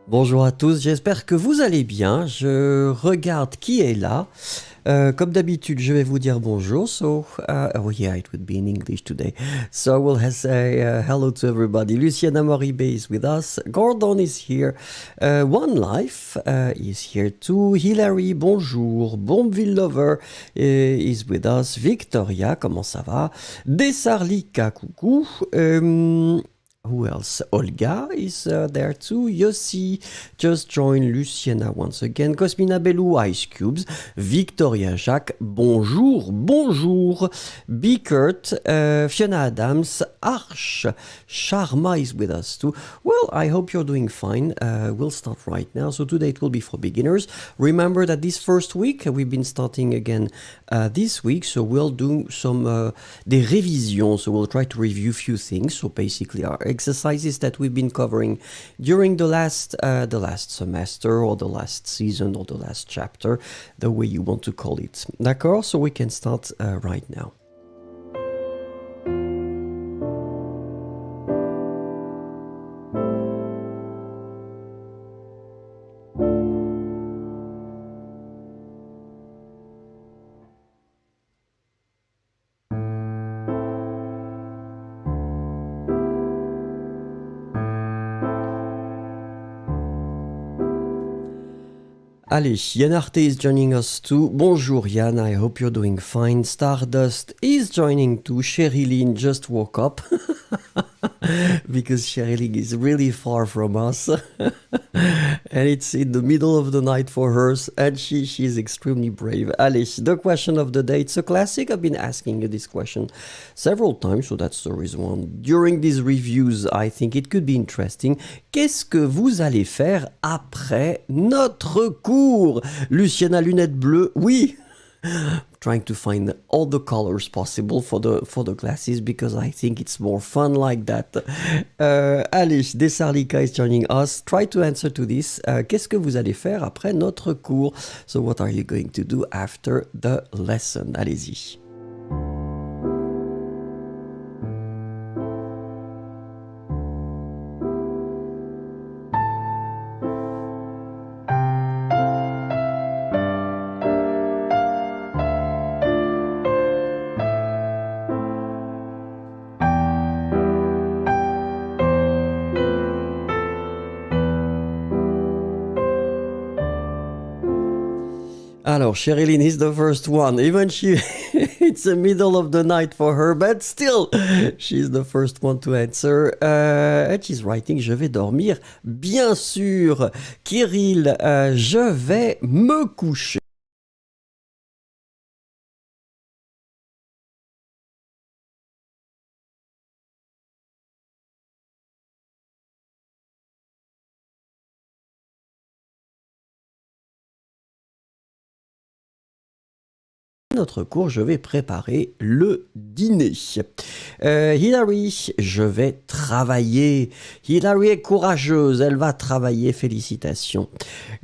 Bonjour à tous, j'espère que vous allez bien. Je regarde qui est là. Comme d'habitude, je vais vous dire bonjour. Oh yeah, it would be in English today. So we'll say hello to everybody. Luciana Moribe is with us. Gordon is here. One Life is here too. Hilary, bonjour. Bombville Lover is with us. Victoria, comment ça va? Desarlika, coucou. Who else? Olga is there too. Yossi just joined. Luciana once again. Cosmina Bellou, Ice Cubes. Victoria Jacques, bonjour, bonjour. Bickert, Fiona Adams, Arch, Sharma is with us too. Well, I hope you're doing fine. We'll start right now. So today it will be for beginners. Remember that this first week, we've been starting again this week. So we'll do some des révisions. So we'll try to review a few things. So basically our exercises that we've been covering during the last semester or the last season or the last chapter, the way you want to call it. D'accord? So we can start right now. Allez, Yann Arte is joining us too. Bonjour Yann, I hope you're doing fine. Stardust is joining too. Sherilyn just woke up because Sherilyn is really far from us. And it's in the middle of the night for her, and she's extremely brave. Allez, the question of the day. It's a classic. I've been asking you this question several times, so that's the reason why during these reviews, I think it could be interesting. Qu'est-ce que vous allez faire après notre cours? Luciana, lunettes bleues, oui. Trying to find all the colors possible for the classes because I think it's more fun like that. Alice Desarlika is joining us. Try to answer to this. Qu'est-ce que vous allez faire après notre cours? So what are you going to do after the lesson? Allez-y. Alors, Sherilyn is the first one. Even it's the middle of the night for her, but still, she's the first one to answer. And she's writing, je vais dormir. Bien sûr. Kirill, je vais me coucher. Notre cours, je vais préparer le dîner. Hilary, je vais travailler. Hilary est courageuse, elle va travailler, félicitations.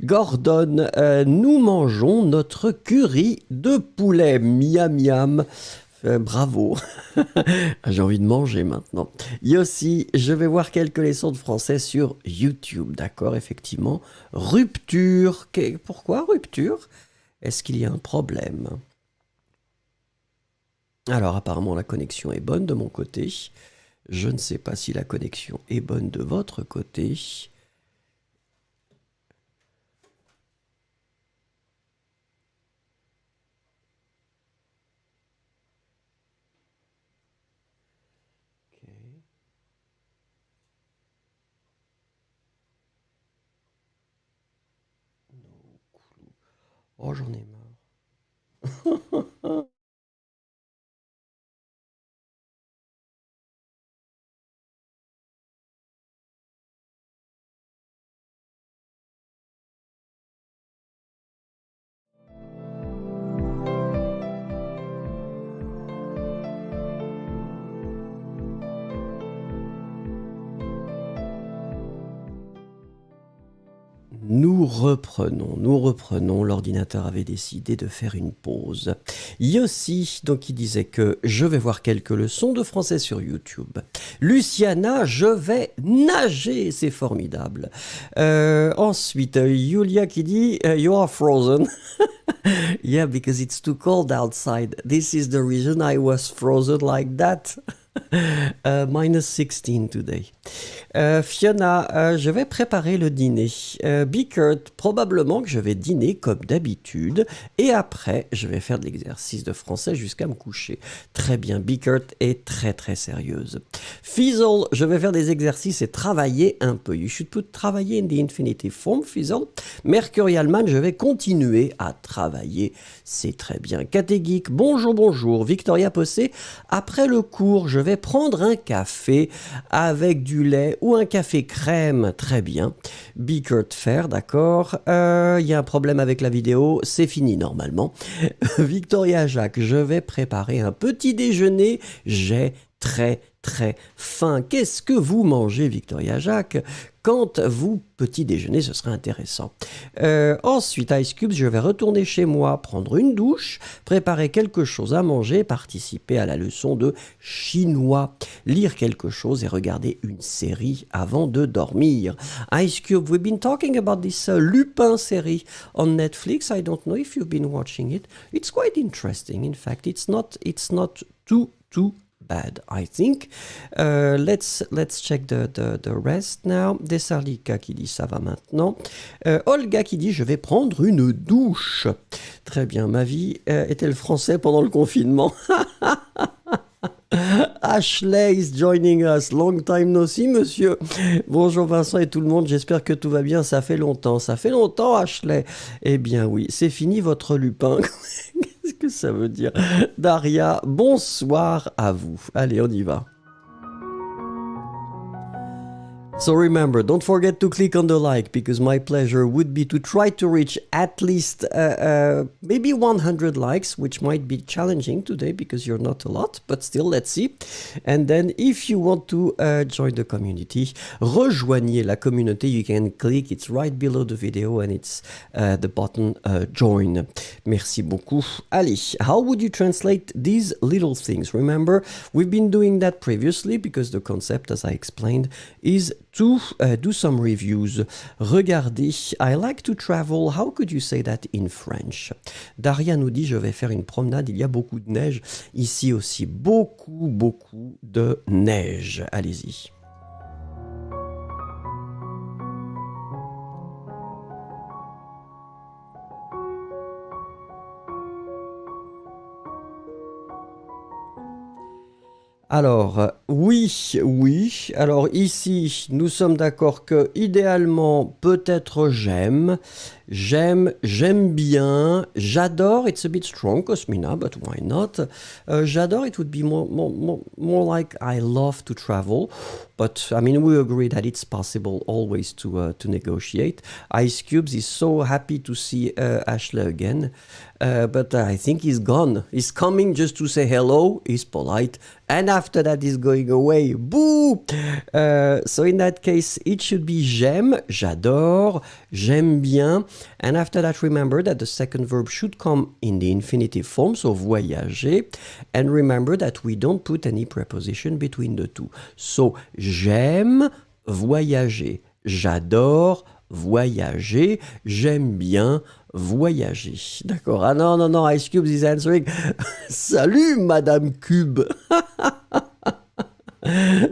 Gordon, nous mangeons notre curry de poulet. Miam miam. Bravo. J'ai envie de manger maintenant. Yossi, je vais voir quelques leçons de français sur YouTube. D'accord, effectivement. Rupture. Pourquoi rupture? Est-ce qu'il y a un problème? Alors apparemment la connexion est bonne de mon côté. Je ne sais pas si la connexion est bonne de votre côté. Oh, j'en ai marre. Nous reprenons. L'ordinateur avait décidé de faire une pause. Yossi, donc, il disait que je vais voir quelques leçons de français sur YouTube. Luciana, je vais nager, c'est formidable. Ensuite, Yulia qui dit You are frozen. Yeah, because it's too cold outside. This is the reason I was frozen like that. -16 today. Fiona, je vais préparer le dîner. Bickert, probablement que je vais dîner comme d'habitude et après je vais faire de l'exercice de français jusqu'à me coucher. Très bien, Bickert est très très sérieuse. Fizzle, je vais faire des exercices et travailler un peu. You should put travailler in the infinitive form, Fizzle. Mercurialman, je vais continuer à travailler. C'est très bien. Catégeek, bonjour. Victoria Possé, après le cours, je vais prendre un café avec du lait ou un café crème. Très bien. Bickert Fer, d'accord. Il y a un problème avec la vidéo. C'est fini normalement. Victoria Jacques, je vais préparer un petit déjeuner. J'ai très faim. Qu'est-ce que vous mangez, Victoria Jacques? Quand vous petit déjeuner, ce serait intéressant. Ensuite, Ice Cubes, je vais retourner chez moi, prendre une douche, préparer quelque chose à manger, participer à la leçon de chinois, lire quelque chose et regarder une série avant de dormir. Ice Cube, we've been talking about this Lupin série on Netflix. I don't know if you've been watching it. It's quite interesting. In fact, it's not too bad, I think. Let's check the rest now. Desarlika qui dit ça va maintenant. Olga qui dit je vais prendre une douche. Très bien, ma vie était le français pendant le confinement. Ashley is joining us. Long time no see, monsieur. Bonjour Vincent et tout le monde. J'espère que tout va bien. Ça fait longtemps, Ashley. Eh bien oui, c'est fini votre Lupin. Qu'est-ce que ça veut dire? Daria, bonsoir à vous. Allez, on y va. So remember, don't forget to click on the like, because my pleasure would be to try to reach at least maybe 100 likes, which might be challenging today because you're not a lot, but still, let's see. And then if you want to join the community, rejoignez la communauté, you can click, it's right below the video and it's the button join. Merci beaucoup. Allez, how would you translate these little things? Remember, we've been doing that previously because the concept, as I explained, is to do some reviews. Regardez, I like to travel. How could you say that in French? Daria nous dit, je vais faire une promenade. Il y a beaucoup de neige. Ici aussi, beaucoup de neige. Allez-y. Alors, oui. Alors ici, nous sommes d'accord que idéalement, peut-être j'aime bien, j'adore, it's a bit strong, Cosmina, but why not? J'adore, it would be more like I love to travel, but I mean, we agree that it's possible always to negotiate. Ice Cubes is so happy to see Ashley again, but I think he's gone. He's coming just to say hello, he's polite, and after that he's going away. Boo! So in that case, it should be j'aime, j'adore, j'aime bien. And after that, remember that the second verb should come in the infinitive form, so voyager. And remember that we don't put any preposition between the two. So, j'aime voyager. J'adore voyager. J'aime bien voyager. D'accord. Ah non, Ice Cube is answering. Salut, Madame Cube.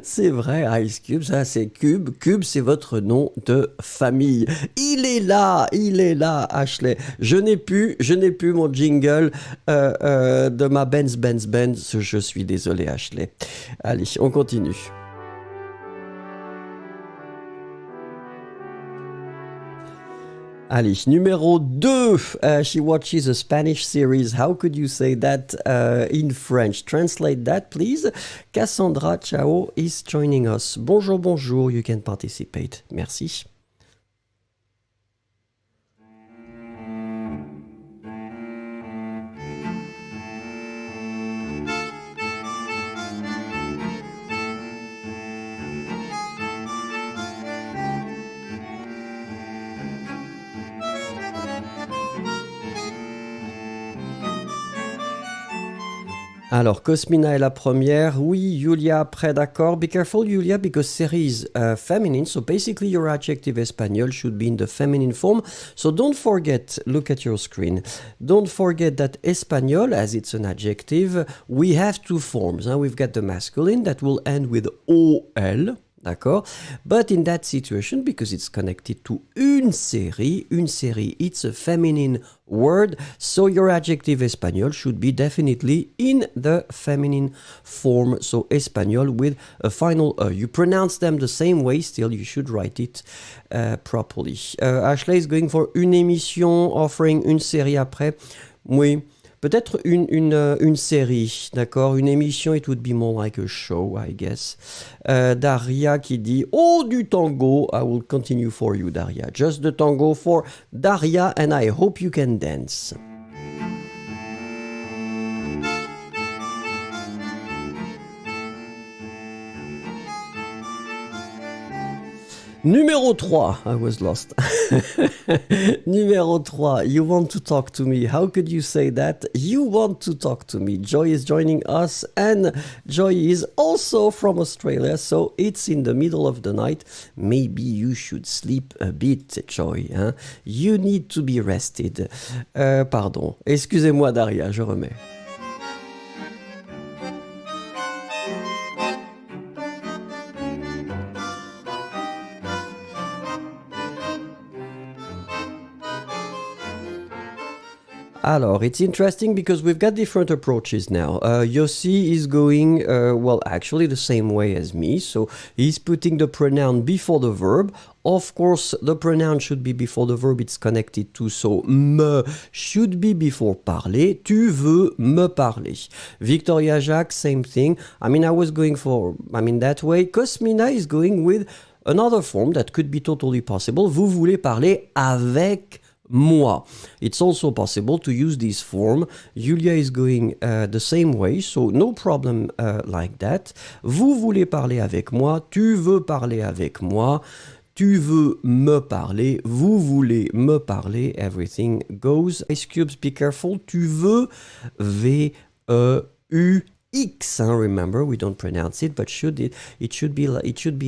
C'est vrai, Ice Cube, ça c'est Cube. Cube, c'est votre nom de famille. Il est là, Ashley. Je n'ai plus mon jingle de ma Benz. Je suis désolé, Ashley. Allez, on continue. Allez, numéro 2. She watches a Spanish series. How could you say that in French? Translate that, please. Cassandra Chao is joining us. Bonjour. You can participate. Merci. Alors, Cosmina est la première. Oui, Julia après, d'accord. Be careful, Julia, because série is feminine. So basically, your adjective espagnol should be in the feminine form. So don't forget, look at your screen. Don't forget that espagnol, as it's an adjective, we have two forms. We've got the masculine that will end with OL. D'accord? But in that situation, because it's connected to une série, it's a feminine word, so your adjective espagnol should be definitely in the feminine form. So espagnol with a final E. You pronounce them the same way, still you should write it properly. Ashley is going for une émission, offering une série après. Oui. Peut-être une série, d'accord? Une émission, it would be more like a show, I guess. Daria qui dit « Oh, du tango! I will continue for you, Daria. Just the tango for Daria, and I hope you can dance. » Numéro 3, I was lost. Numéro 3, you want to talk to me. How could you say that? You want to talk to me. Joy is joining us, and Joy is also from Australia, so it's in the middle of the night. Maybe you should sleep a bit, Joy. Hein? You need to be rested. Pardon, excusez-moi Daria, je remets. Alors, it's interesting because we've got different approaches now. Yossi is going, well, actually the same way as me. So he's putting the pronoun before the verb. Of course, the pronoun should be before the verb it's connected to. So, me should be before parler. Tu veux me parler. Victoria Jacques, same thing. I was going for, that way. Cosmina is going with another form that could be totally possible. Vous voulez parler avec moi. It's also possible to use this form. Julia is going the same way, so no problem like that. Vous voulez parler avec moi, tu veux parler avec moi, tu veux me parler, vous voulez me parler, everything goes. Ice Cubes, be careful, tu veux, V-E-U-X, remember, we don't pronounce it, but it should be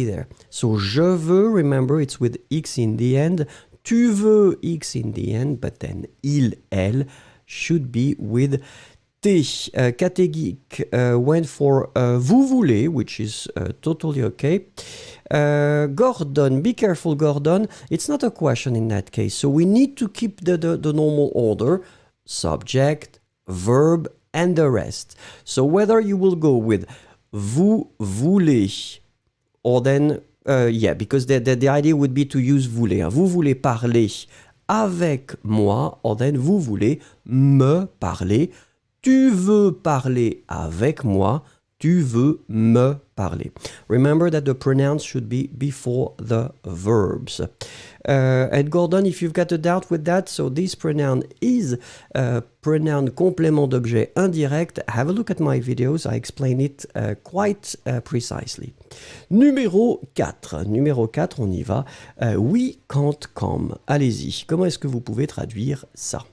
there. So, je veux, remember, it's with X in the end. Tu veux, X in the end, but then il, elle should be with T. Catégique went for vous voulez, which is totally okay. Gordon, be careful, Gordon. It's not a question in that case. So we need to keep the normal order, subject, verb, and the rest. So whether you will go with vous voulez, or then because the idea would be to use voulez. Vous voulez parler avec moi, or then vous voulez me parler. Tu veux parler avec moi. Tu veux me parler. Remember that the pronouns should be before the verbs. And Gordon, if you've got a doubt with that, so this pronoun is pronoun complément d'objet indirect. Have a look at my videos. I explain it quite precisely. Numéro 4. Numéro 4, on y va. We can't come. Allez-y. Comment est-ce que vous pouvez traduire ça?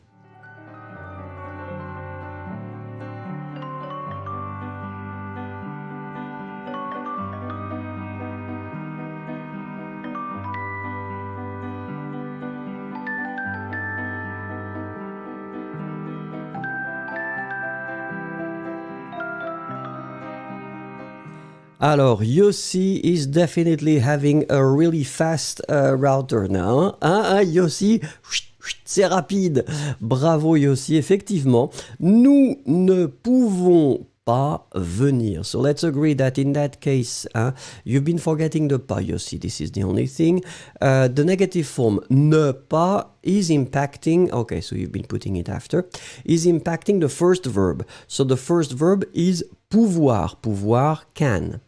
Alors, Yossi is definitely having a really fast router now. Yossi, c'est rapide. Bravo Yossi, effectivement. Nous ne pouvons pas venir. So let's agree that in that case, you've been forgetting the pas, Yossi. This is the only thing. The negative form, ne pas, is impacting, okay, so you've been putting it after, is impacting the first verb. So the first verb is pouvoir. Pouvoir, can.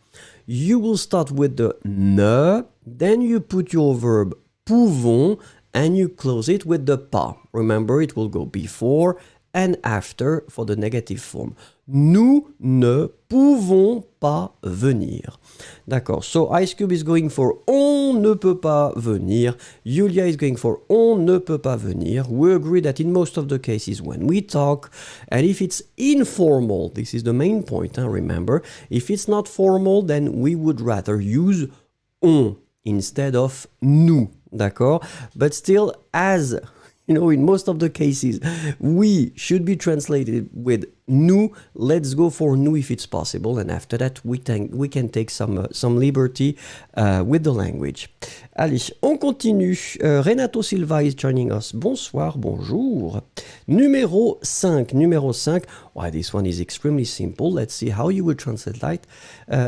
You will start with the ne, then you put your verb pouvons, and you close it with the pas. Remember, it will go before and after for the negative form. nous ne pouvons pas venir. D'accord, so Ice Cube is going for on ne peut pas venir. Julia is going for on ne peut pas venir. We agree that in most of the cases when we talk, and if it's informal, this is the main point, remember, if it's not formal, then we would rather use on instead of nous. D'accord, but still, as you know, in most of the cases, we should be translated with nous. Let's go for nous if it's possible, and after that, we can take some liberty with the language. Allez, on continue. Renato Silva is joining us. Bonsoir, bonjour. Numéro 5. Well, this one is extremely simple. Let's see how you would translate that.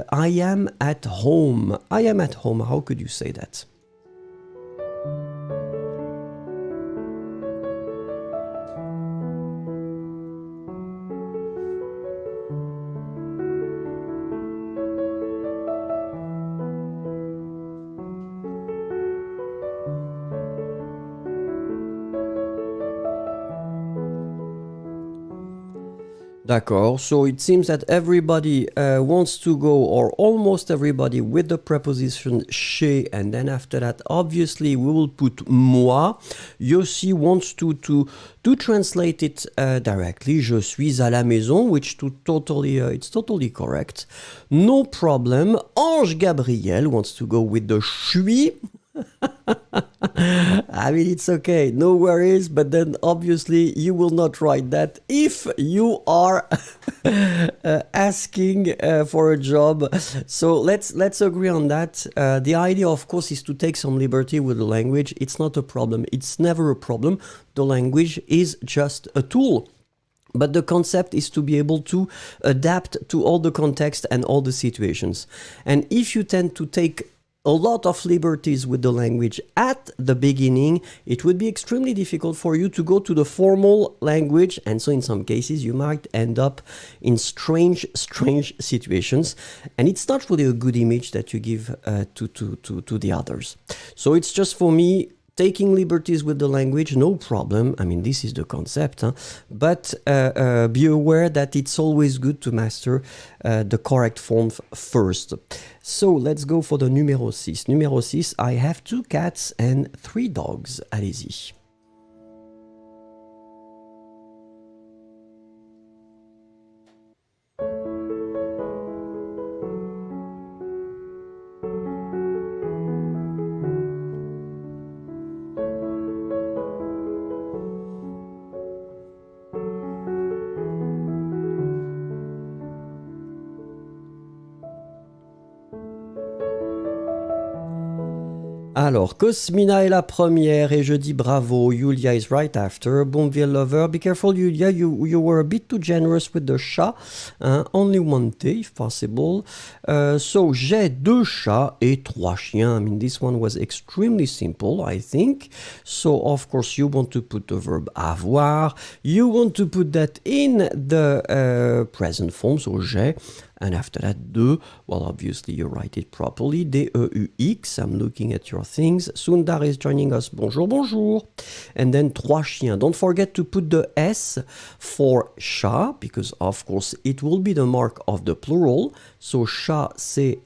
I am at home. I am at home. How could you say that? D'accord, so it seems that everybody wants to go, or almost everybody, with the preposition chez, and then after that, obviously, we will put moi. Yossi wants to translate it directly. Je suis à la maison, which it's totally correct. No problem. Ange Gabriel wants to go with the suis. I mean, it's okay, no worries, but then obviously you will not write that if you are asking for a job. So let's agree on that. The idea, of course, is to take some liberty with the language. It's not a problem. It's never a problem. The language is just a tool. But the concept is to be able to adapt to all the context and all the situations. And if you tend to take a lot of liberties with the language at the beginning, it would be extremely difficult for you to go to the formal language, and so in some cases you might end up in strange situations, and it's not really a good image that you give to the others. So it's just, for me, taking liberties with the language, no problem. I mean, this is the concept, but be aware that it's always good to master the correct form first. So let's go for the numéro 6. Numéro 6, I have 2 cats and 3 dogs. Allez-y. Alors, Cosmina est la première et je dis bravo. Julia is right after. Bonville lover. Be careful, Julia. You were a bit too generous with the chat. Only one day, if possible. So, j'ai 2 chats et 3 chiens. I mean, this one was extremely simple, I think. So, of course, you want to put the verb avoir. You want to put that in the present form. So, j'ai. And after that, 2, well, obviously you write it properly, D-E-U-X, I'm looking at your things. Sundar is joining us, bonjour, bonjour. And then 3 chiens. Don't forget to put the S for chat, because of course it will be the mark of the plural. So chat, C-H-A-T-S.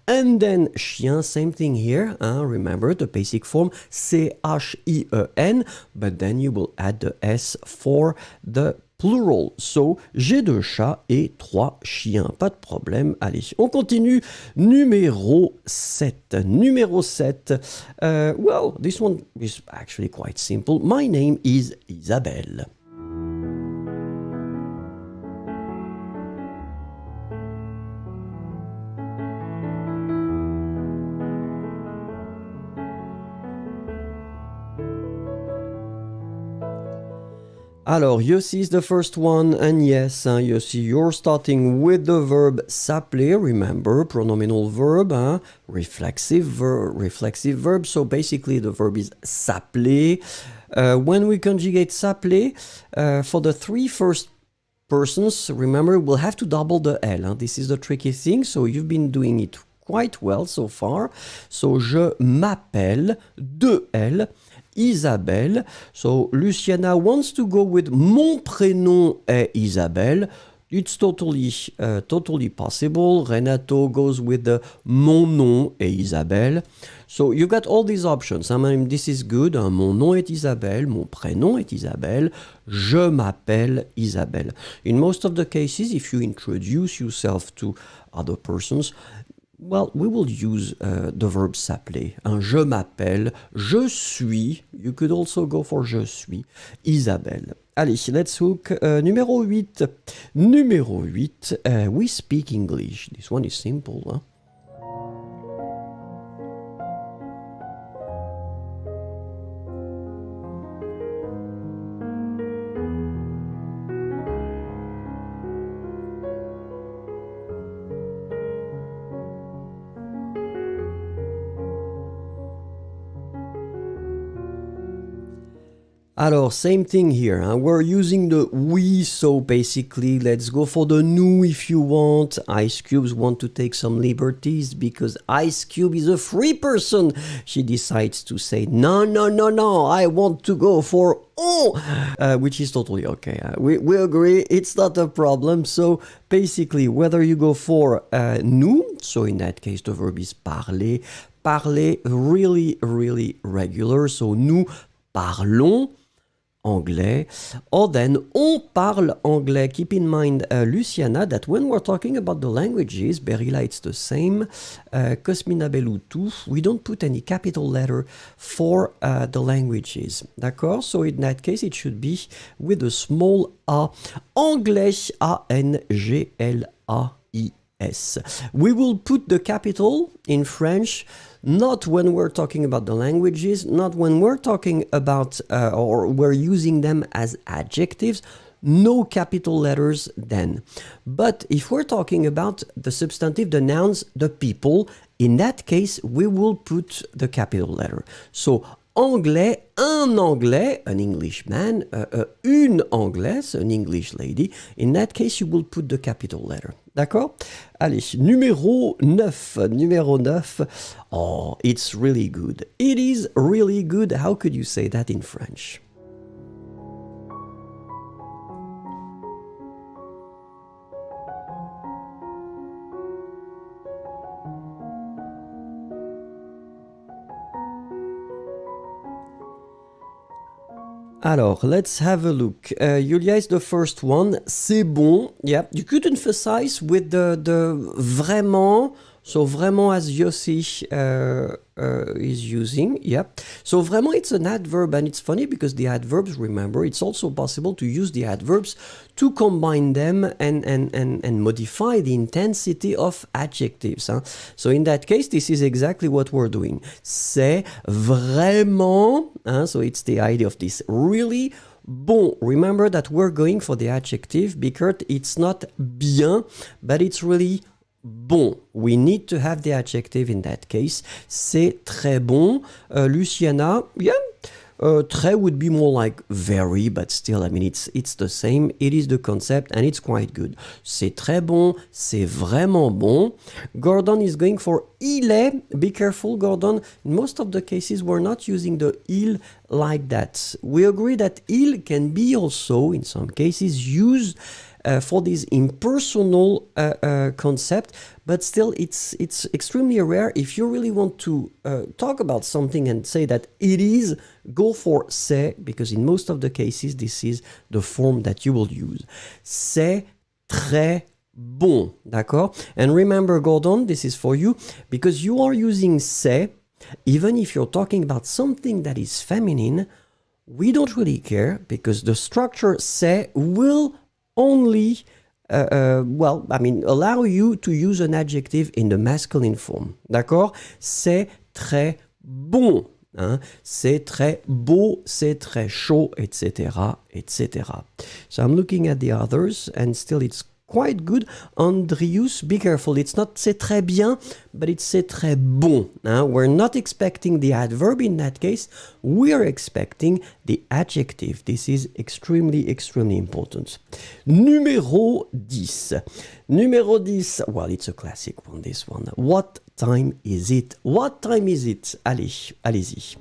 And then chien, same thing here. Remember the basic form, C-H-I-E-N, but then you will add the S for the plural. So, j'ai 2 chats et 3 chiens. Pas de problème. Allez, on continue. Numéro 7. Numéro 7. Well, this one is actually quite simple. My name is Isabelle. Alors, Yossi is the first one, and yes, Yossi, you're starting with the verb s'appeler, remember, pronominal verb, reflexive verb, so basically the verb is s'appeler. When we conjugate s'appeler, for the 3 first persons, remember, we'll have to double the L. This is the tricky thing, so you've been doing it quite well so far. So, je m'appelle, 2 L. Isabelle. So Luciana wants to go with mon prénom est Isabelle. It's totally possible. Renato goes with the mon nom est Isabelle. So you got all these options. I mean, this is good. Mon nom est Isabelle. Mon prénom est Isabelle. Je m'appelle Isabelle. In most of the cases, if you introduce yourself to other persons, well, we will use the verb s'appeler. Je m'appelle, je suis. You could also go for je suis Isabelle. Allez, let's look. Numéro 8. Numéro 8. We speak English. This one is simple, huh? Alors, same thing here. Huh? We're using the we, so basically, let's go for the nous if you want. Ice Cubes want to take some liberties because Ice Cube is a free person. She decides to say, no, I want to go for on, which is totally okay. We agree, it's not a problem. So basically, whether you go for nous, so in that case, the verb is parler. Parler, really regular. So nous parlons anglais, or then on parle anglais. Keep in mind, Luciana, that when we're talking about the languages, Berila, it's the same. Cosmina Beloutou, we don't put any capital letter for the languages. D'accord? So in that case, it should be with a small a. Anglais, A-N-G-L-A-I-S. We will put the capital in French not when we're talking about the languages, not when we're talking about or we're using them as adjectives, no capital letters then. But if we're talking about the substantive, the nouns, the people, in that case, we will put the capital letter. So, anglais, un anglais, an Englishman, une anglaise, an English lady. In that case, you will put the capital letter. D'accord? Allez, numéro 9. Numéro 9. Oh, it's really good. It is really good. How could you say that in French? Alors, let's have a look. Julia is the first one. C'est bon. Yeah, you could emphasize with the vraiment. So, vraiment as Yossi is using. Yeah. So, vraiment, it's an adverb. And it's funny because the adverbs, remember, it's also possible to use the adverbs to combine them and modify the intensity of adjectives. Huh? So, in that case, this is exactly what we're doing. C'est vraiment. So, it's the idea of this really bon. Remember that we're going for the adjective because it's not bien, but it's really bon. We need to have the adjective in that case. C'est très bon. Luciana, yeah. Très would be more like very, but still, I mean, it's the same. It is the concept, and it's quite good. C'est très bon. C'est vraiment bon. Gordon is going for il est. Be careful, Gordon. In most of the cases, we're not using the il like that. We agree that il can be also, in some cases, used for this impersonal concept, but still it's extremely rare. If you really want to talk about something and say that it is, go for c'est, because in most of the cases this is the form that you will use. C'est très bon, d'accord? And remember, Gordon, this is for you, because you are using c'est, even if you're talking about something that is feminine, we don't really care, because the structure c'est will only, allow you to use an adjective in the masculine form. D'accord? C'est très bon. Hein? C'est très beau, c'est très chaud, etc., etc. So I'm looking at the others, and still it's quite good. Andrius, be careful. It's not c'est très bien, but it's c'est très bon. We're not expecting the adverb in that case. We're expecting the adjective. This is extremely important. Numéro 10. Numéro 10. Well, it's a classic one, this one. What time is it? What time is it? Allez, allez-y.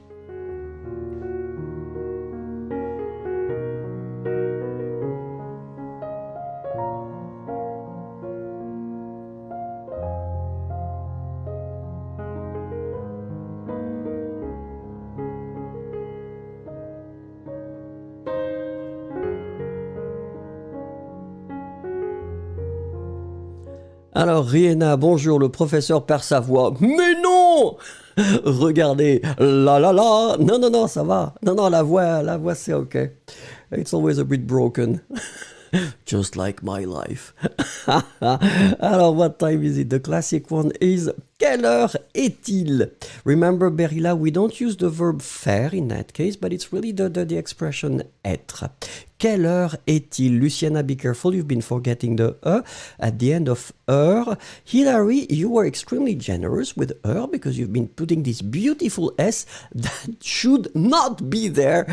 Alors, Rihanna, bonjour, le professeur perd sa voix. Mais non! Regardez, la la la. Non, non, non, ça va. Non, non, la voix, c'est ok. It's always a bit broken. Just like my life. Alors, what time is it? The classic one is quelle heure est-il? Remember, Berila, we don't use the verb faire in that case, but it's really the expression être. Quelle heure est-il? Luciana, be careful, you've been forgetting the E at the end of heure. Hilary, you were extremely generous with heure because you've been putting this beautiful S that should not be there.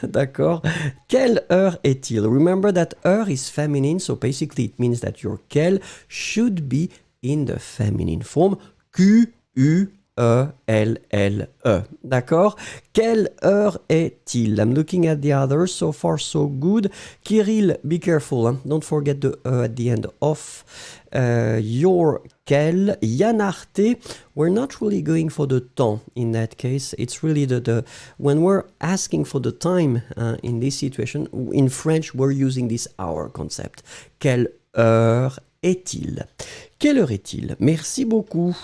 D'accord? Quelle heure est-il? Remember that heure is feminine, so basically it means that your quelle should be in the feminine form. Q-U-E-L-L-E. D'accord? Quelle heure est-il? I'm looking at the others. So far, so good. Kirill, be careful. Huh? Don't forget the E at the end of your quelle. Yanarte, we're not really going for the temps in that case. It's really the when we're asking for the time in this situation, in French, we're using this hour concept. Quelle heure est-il? Quelle heure est-il? Merci beaucoup.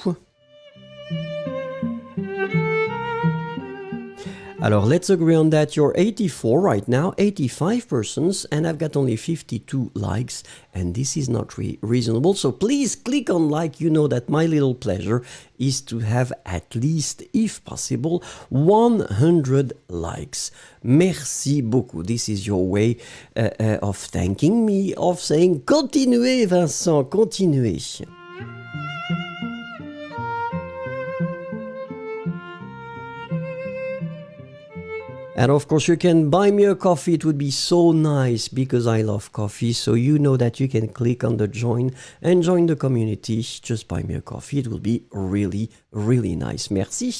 Alors, let's agree on that. You're 84 right now, 85 persons, and I've got only 52 likes, and this is not reasonable. So please click on like. You know that my little pleasure is to have at least, if possible, 100 likes. Merci beaucoup. This is your way of thanking me, of saying, continuez, Vincent, continuez. And of course, you can buy me a coffee. It would be so nice because I love coffee. So you know that you can click on the join and join the community. Just buy me a coffee. It will be really, really nice. Merci.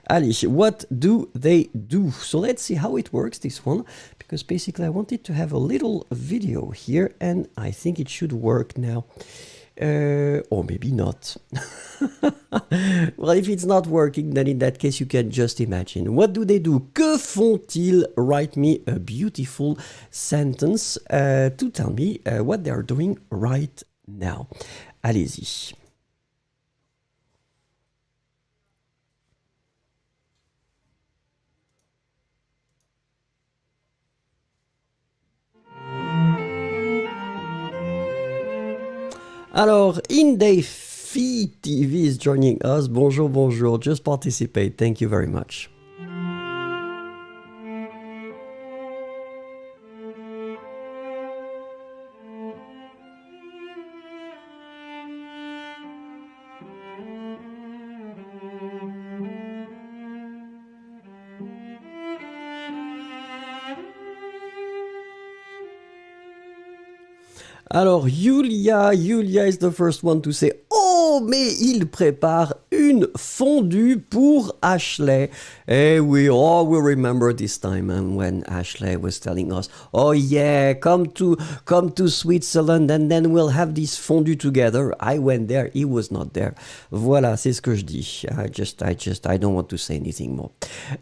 Allez, what do they do? So let's see how it works, this one. Because basically I wanted to have a little video here and I think it should work now. Or maybe not. Well, if it's not working, then in that case, you can just imagine. What do they do? Que font-ils? Write me a beautiful sentence to tell me what they are doing right now. Allez-y. Alors, Indefi TV is joining us. Bonjour, bonjour. Just participate. Thank you very much. Alors, Julia is the first one to say, oh, mais il prépare une fondue pour Ashley. Eh oui, oh, we remember this time when Ashley was telling us, oh yeah, come to Switzerland and then we'll have this fondue together. I went there, he was not there. Voilà, c'est ce que je dis. I don't want to say anything more.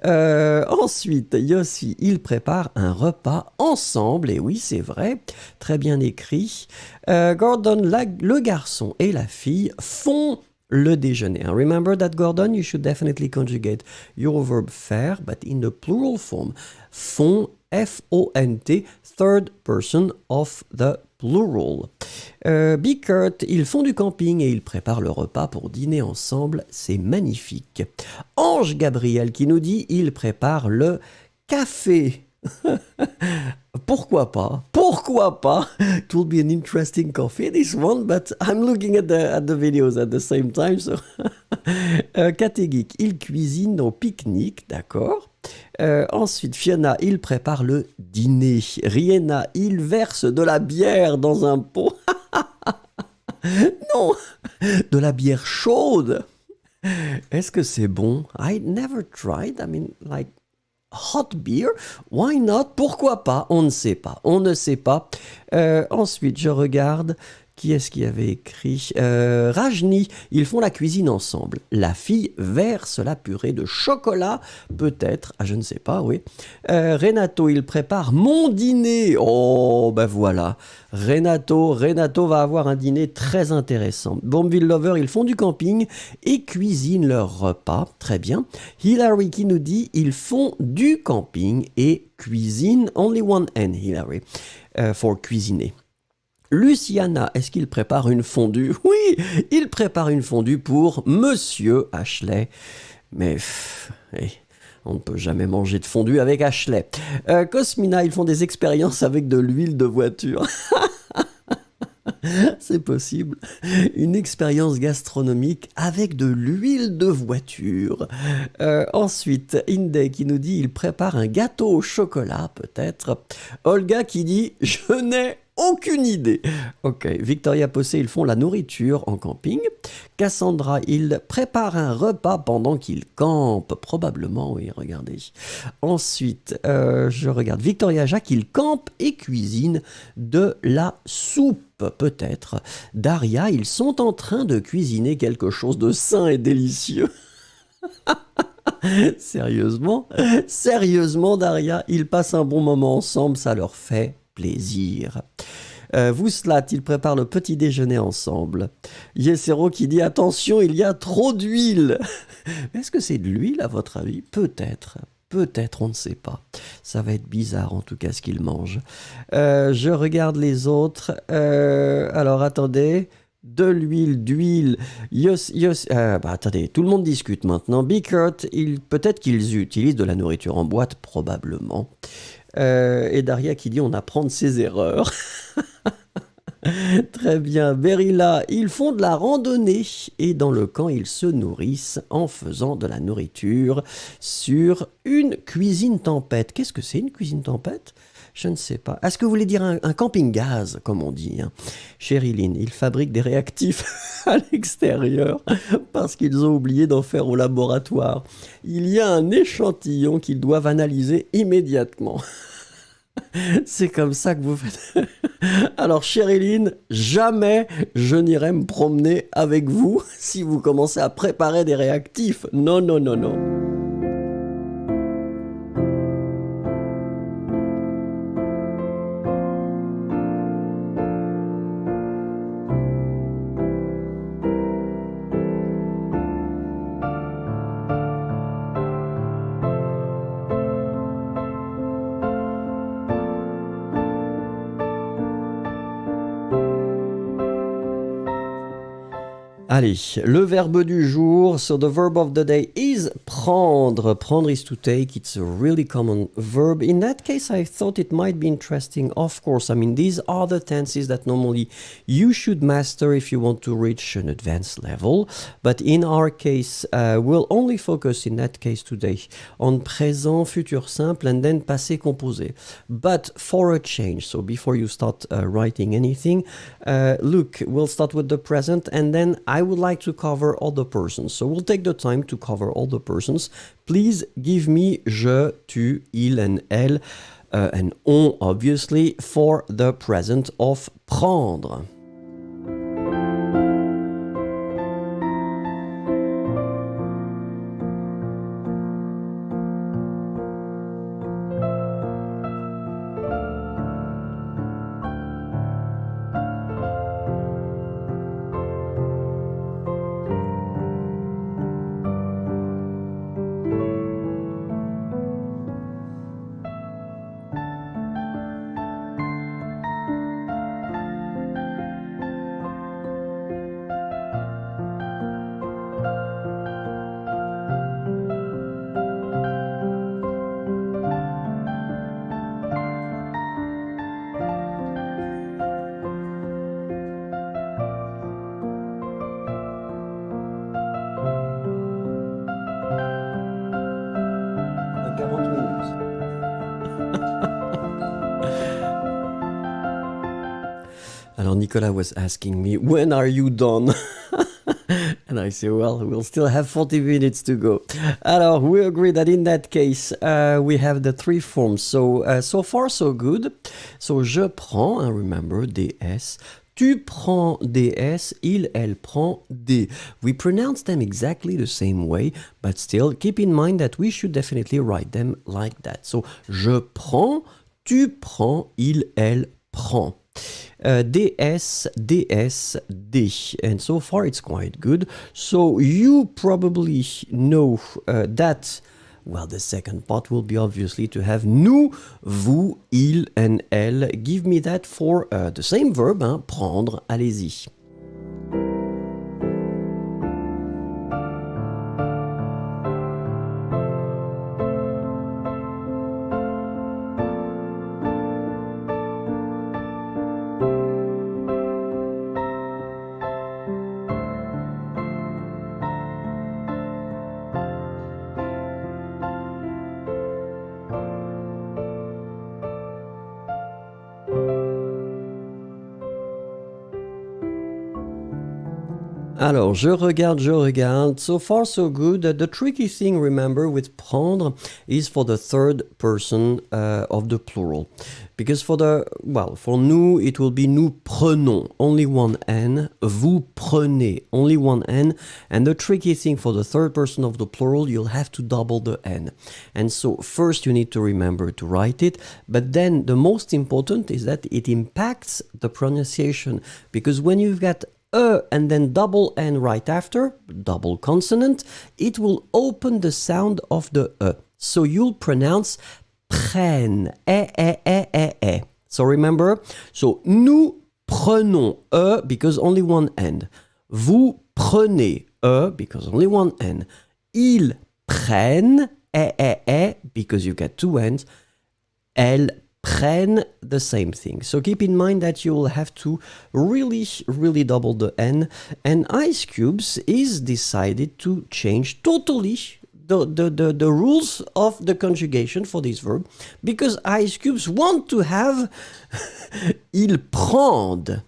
Ensuite, Yossi, il prépare un repas ensemble. Et oui, c'est vrai, très bien écrit. Gordon, le garçon et la fille font le déjeuner. And remember that, Gordon, you should definitely conjugate your verb faire, but in the plural form. Font, F-O-N-T, third person of the plural. Bickert, ils font du camping et ils préparent le repas pour dîner ensemble. C'est magnifique. Ange Gabriel qui nous dit, il prépare le café. Pourquoi pas? Pourquoi pas? It will be an interesting coffee, this one, but I'm looking at the videos at the same time. So. Catégique, il cuisine au pique-nique, d'accord. Ensuite, Fiona, il prépare le dîner. Rihanna, il verse de la bière dans un pot. Non, de la bière chaude. Est-ce que c'est bon? I never tried. I mean, like, hot beer, why not? Pourquoi pas? On ne sait pas. On ne sait pas. Ensuite, je regarde. Qui est-ce qui avait écrit Rajni, ils font la cuisine ensemble. La fille verse la purée de chocolat, peut-être, je ne sais pas, oui. Renato, il prépare mon dîner. Oh, ben voilà. Renato va avoir un dîner très intéressant. Bombville Lover, ils font du camping et cuisinent leur repas. Très bien. Hilary qui nous dit, ils font du camping et cuisinent. Only one N, Hilary, for cuisiner. Luciana, est-ce qu'il prépare une fondue? Oui, il prépare une fondue pour Monsieur Ashley. Mais on ne peut jamais manger de fondue avec Ashley. Cosmina, ils font des expériences avec de l'huile de voiture. C'est possible. Une expérience gastronomique avec de l'huile de voiture. Ensuite, Inde qui nous dit, il prépare un gâteau au chocolat, peut-être. Olga qui dit, je n'ai aucune idée. Ok, Victoria Possé, ils font la nourriture en camping. Cassandra, ils préparent un repas pendant qu'ils campent. Probablement, oui, regardez. Ensuite, je regarde Victoria Jacques, ils campent et cuisinent de la soupe, peut-être. Daria, ils sont en train de cuisiner quelque chose de sain et délicieux. Sérieusement, Daria, ils passent un bon moment ensemble, ça leur fait plaisir. Vouslat, ils préparent le petit déjeuner ensemble. Yesero qui dit, attention, il y a trop d'huile. Est-ce que c'est de l'huile à votre avis? Peut-être, on ne sait pas. Ça va être bizarre en tout cas ce qu'ils mangent. Je regarde les autres. Alors attendez. De l'huile, d'huile. Attendez, tout le monde discute maintenant. Bickert, peut-être qu'ils utilisent de la nourriture en boîte, probablement. Et Daria qui dit on apprend de ses erreurs. Très bien. Berilla, ils font de la randonnée et dans le camp ils se nourrissent en faisant de la nourriture sur une cuisine tempête. Qu'est-ce que c'est une cuisine tempête? Je ne sais pas. Est-ce que vous voulez dire un camping-gaz, comme on dit, hein? Chériline, ils fabriquent des réactifs à l'extérieur parce qu'ils ont oublié d'en faire au laboratoire. Il y a un échantillon qu'ils doivent analyser immédiatement. C'est comme ça que vous faites. Alors, Chériline, jamais je n'irai me promener avec vous si vous commencez à préparer des réactifs. Non, non, non, non. Allez, le verbe du jour. So the verb of the day is prendre. Prendre is to take. It's a really common verb. In that case, I thought it might be interesting. Of course, I mean, these are the tenses that normally you should master if you want to reach an advanced level. But in our case, we'll only focus in that case today on présent, futur simple, and then passé composé. But for a change, so before you start writing anything, look, we'll start with the present, and then I would like to cover all the persons. So we'll take the time to cover all the persons. Please give me je, tu, il, and elle, and on, obviously, for the present of prendre. Alors Nicolas was asking me, when are you done? And I say, well, we'll still have 40 minutes to go. Alors, we agree that in that case, we have the three forms. So, so far, so good. So, je prends, and remember, DS. Tu prends des S, il, elle prend des. We pronounce them exactly the same way, but still keep in mind that we should definitely write them like that. So, je prends, tu prends, il, elle prend. DS, DS, des. And so far it's quite good. So you probably know that, well, the second part will be obviously to have nous, vous, il, and elle. Give me that for the same verb, hein, prendre, allez-y. Alors, je regarde. So far, so good. The tricky thing, remember, with prendre is for the third person of the plural. Because for nous, it will be nous prenons, only one N. Vous prenez, only one N. And the tricky thing for the third person of the plural, you'll have to double the N. And so, first you need to remember to write it. But then the most important is that it impacts the pronunciation. Because when you've got and then double N right after, double consonant, it will open the sound of the So you'll pronounce prennent, So remember, so nous prenons because only one N. Vous prenez because only one N. Ils prennent because you get two N's. Elles prennent the same thing. So keep in mind that you will have to really double the N. And Ice Cubes is decided to change totally the rules of the conjugation for this verb because Ice Cubes want to have ils prendent.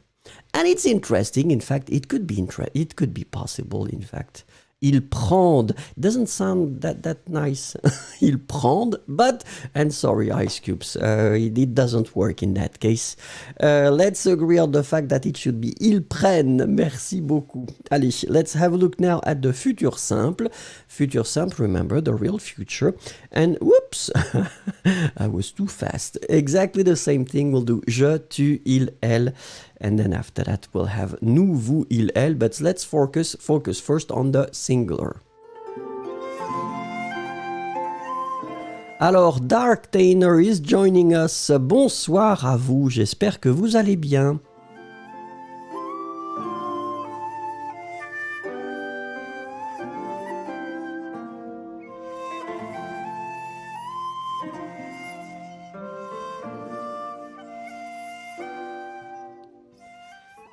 And it's interesting, in fact, it could be possible, in fact. Ils prendent doesn't sound that nice. Ils prendent, but, and sorry, Ice Cubes, it doesn't work in that case. Let's agree on the fact that it should be ils prennent. Merci beaucoup. Allez, let's have a look now at the futur simple. Futur simple, remember, the real future. And whoops, I was too fast. Exactly the same thing we'll do. Je, tu, il, elle. And then after that, we'll have nous, vous, il, elle. But let's focus first on the singular. Alors, Dark Tainer is joining us. Bonsoir à vous. J'espère que vous allez bien.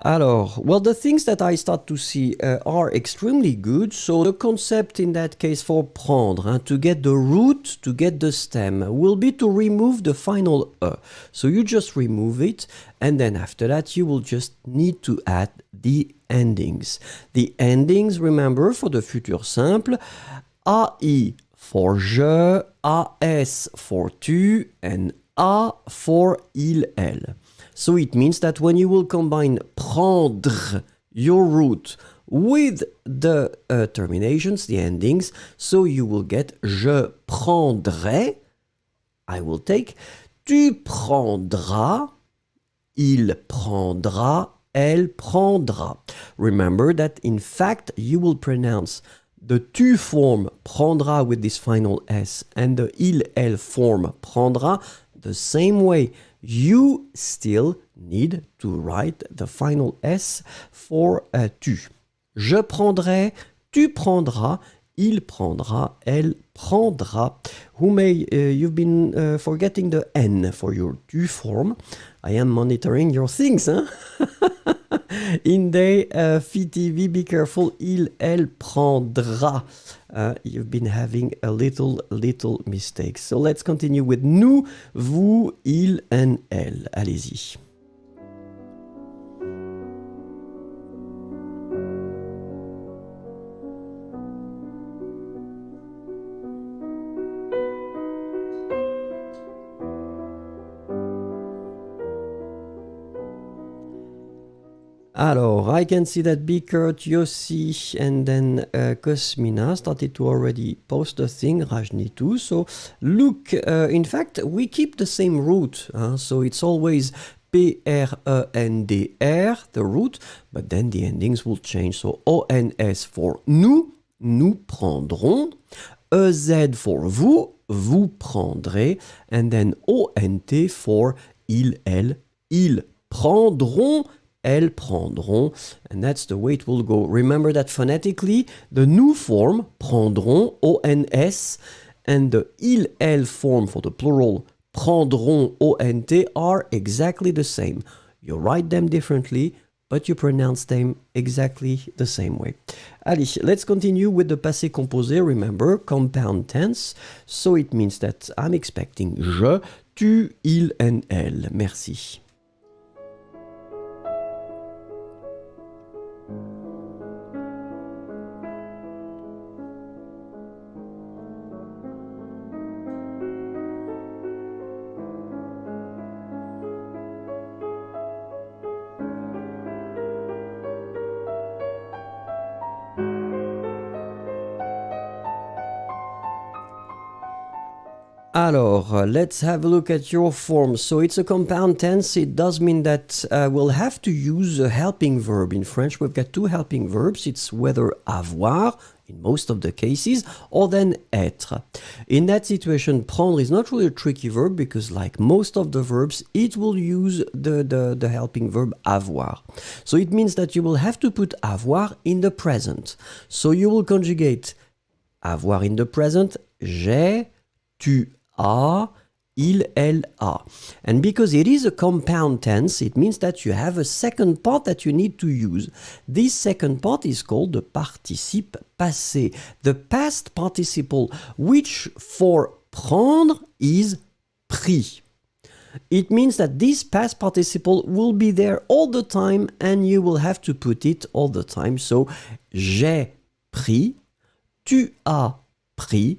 Alors, well, the things that I start to see are extremely good. So the concept in that case for prendre, to get the root, to get the stem, will be to remove the final So you just remove it, and then after that you will just need to add the endings. The endings, remember, for the futur simple, AI for je, AS for tu, and A for il, elle. So it means that when you will combine prendre, your root, with the terminations, the endings, so you will get je prendrai, I will take, tu prendras, il prendra, elle prendra. Remember that in fact you will pronounce the tu form prendra with this final S and the il, elle form prendra the same way. You still need to write the final S for tu. Je prendrai, tu prendras, il prendra, elle prendra. You've been forgetting the N for your tu form. I am monitoring your things, huh? In day, FTV, be careful, il, elle prendra. You've been having a little mistakes. So let's continue with nous, vous, il, and elle. Allez-y. Alors, I can see that Bikert, Yossi, and then Cosmina started to already post a thing, Rajni too. So, look, in fact, we keep the same root. So, it's always P-R-E-N-D-R, the root, but then the endings will change. So, O-N-S for nous, nous prendrons. E-Z for vous, vous prendrez. And then O-N-T for il, elle, ils prendront. Elles prendront, and that's the way it will go. Remember that phonetically, the nous form, prendront, O-N-S, and the il, elle form for the plural, prendront, O-N-T, are exactly the same. You write them differently, but you pronounce them exactly the same way. Allez, let's continue with the passé composé. Remember, compound tense, so it means that I'm expecting je, tu, il, and elle. Merci. Alors, let's have a look at your form. So it's a compound tense. It does mean that we'll have to use a helping verb. In French, we've got two helping verbs. It's whether avoir, in most of the cases, or then être. In that situation, prendre is not really a tricky verb because like most of the verbs, it will use the helping verb avoir. So it means that you will have to put avoir in the present. So you will conjugate avoir in the present, j'ai, tu as, il, elle a. And because it is a compound tense, it means that you have a second part that you need to use. This second part is called the participe passé, the past participle, which for prendre is pris. It means that this past participle will be there all the time and you will have to put it all the time. So, j'ai pris, tu as pris,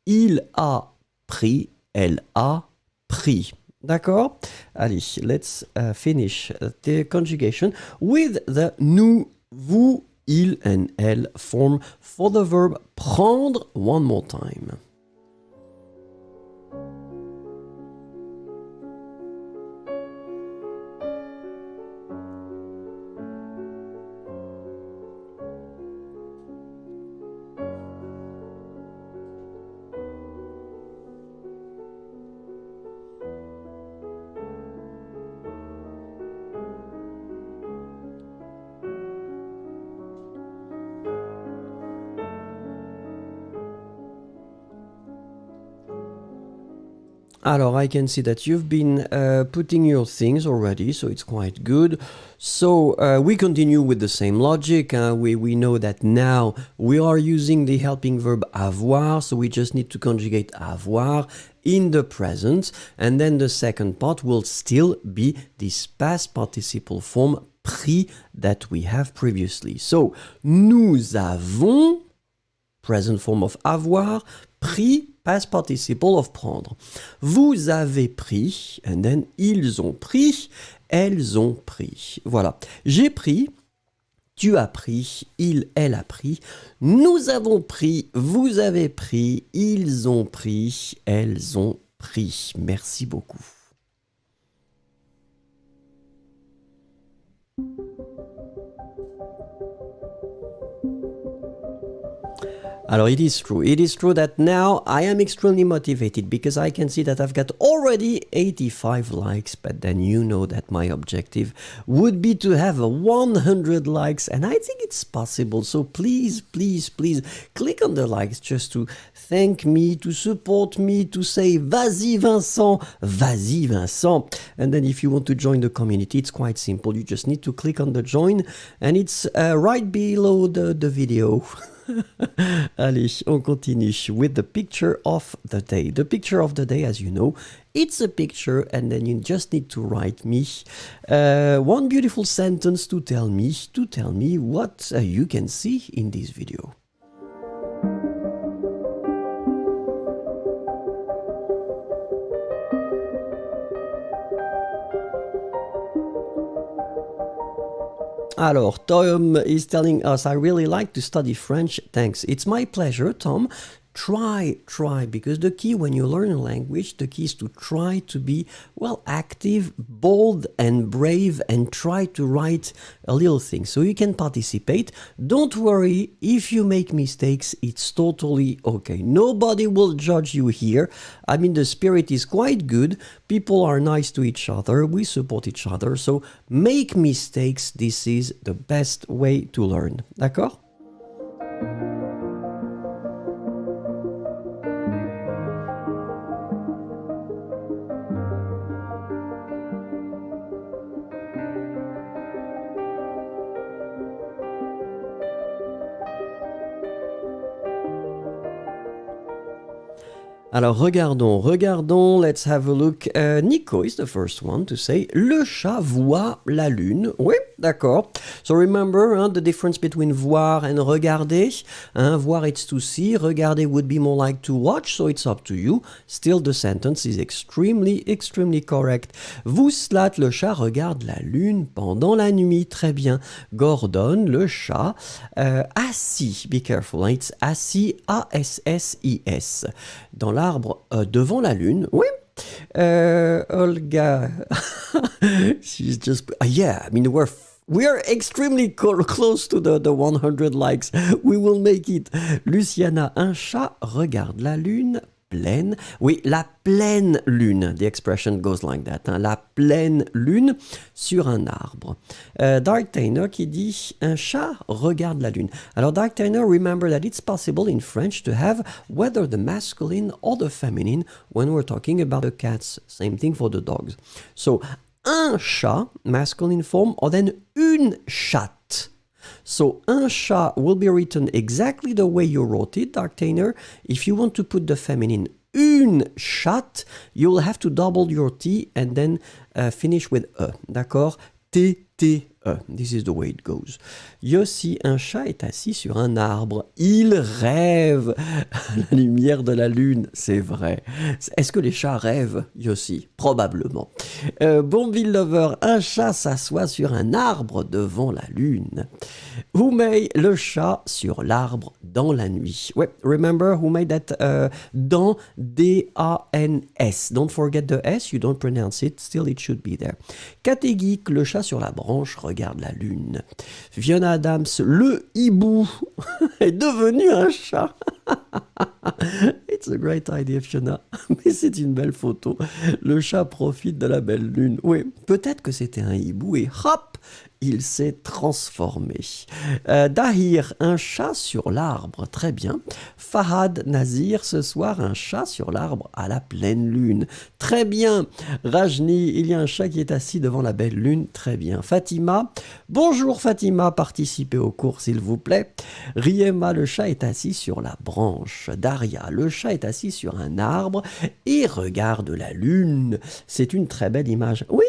il a pris, elle a pris. D'accord? Allez, let's finish the conjugation with the nous, vous, il, and elle form for the verb prendre one more time. Alors, I can see that you've been putting your things already, so it's quite good. So, we continue with the same logic. We know that now we are using the helping verb avoir, so we just need to conjugate avoir in the present. And then the second part will still be this past participle form pris that we have previously. So, nous avons, present form of avoir, pris, past participle of prendre. Vous avez pris, and then ils ont pris, elles ont pris. Voilà. J'ai pris, tu as pris, il, elle a pris, nous avons pris, vous avez pris, ils ont pris, elles ont pris. Merci beaucoup. Alors, it is true that now I am extremely motivated because I can see that I've got already 85 likes, but then you know that my objective would be to have 100 likes, and I think it's possible. So please, please, please click on the likes just to thank me, to support me, to say vas-y Vincent. And then if you want to join the community, it's quite simple. You just need to click on the join, and it's right below the video. Allez, on continue with the picture of the day. The picture of the day, as you know, it's a picture and then you just need to write me one beautiful sentence to tell me what you can see in this video. Alors, Tom is telling us, I really like to study French. Thanks. It's my pleasure, Tom. Try, because the key when you learn a language, the key is to try to be, well, active, bold, and brave, and try to write a little thing so you can participate. Don't worry, if you make mistakes, it's totally okay. Nobody will judge you here. I mean, the spirit is quite good. People are nice to each other. We support each other. So make mistakes. This is the best way to learn. D'accord? Alors, regardons, let's have a look. Nico is the first one to say, le chat voit la lune. Oui, d'accord. So remember the difference between voir and regarder. Voir, it's to see. Regarder would be more like to watch, so it's up to you. Still, the sentence is extremely correct. Vouslat, le chat regarde la lune pendant la nuit. Très bien. Gordon, le chat, assis. Be careful, it's assis, A-S-S-I-S. Dans l'arbre devant la lune. Oui. Olga. She's just... yeah, I mean, we're extremely close to the 100 likes. We will make it. Luciana, un chat regarde la lune pleine. Oui, la pleine lune. The expression goes like that. La pleine lune sur un arbre. Dark Tainer qui dit un chat regarde la lune. Alors Dark Tainer, remember that it's possible in French to have whether the masculine or the feminine when we're talking about the cats. Same thing for the dogs. So un chat, masculine form, or then une chatte. So, un chat will be written exactly the way you wrote it, Dark Tainer. If you want to put the feminine, une chatte, you'll have to double your T and then finish with E. D'accord? T-T-E. This is the way it goes. Yossi, un chat est assis sur un arbre. Il rêve à la lumière de la lune. C'est vrai. Est-ce que les chats rêvent, Yossi? Probablement. Bombville Lover, un chat s'assoit sur un arbre devant la lune. Humei, le chat sur l'arbre dans la nuit. Ouais, remember who made that dans, D-A-N-S. Don't forget the S, you don't pronounce it, still it should be there. Catégique, le chat sur la branche regarde la lune. Fiona Adams, le hibou est devenu un chat. It's a great idea, Fiona. Mais c'est une belle photo. Le chat profite de la belle lune. Oui, peut-être que c'était un hibou et hop, il s'est transformé. Dahir, un chat sur l'arbre. Très bien. Fahad Nazir, ce soir, un chat sur l'arbre à la pleine lune. Très bien. Rajni, il y a un chat qui est assis devant la belle lune. Très bien. Fatima, bonjour Fatima, participez au cours s'il vous plaît. Riema, le chat est assis sur la branche. Daria, le chat est assis sur un arbre et regarde la lune. C'est une très belle image. Oui,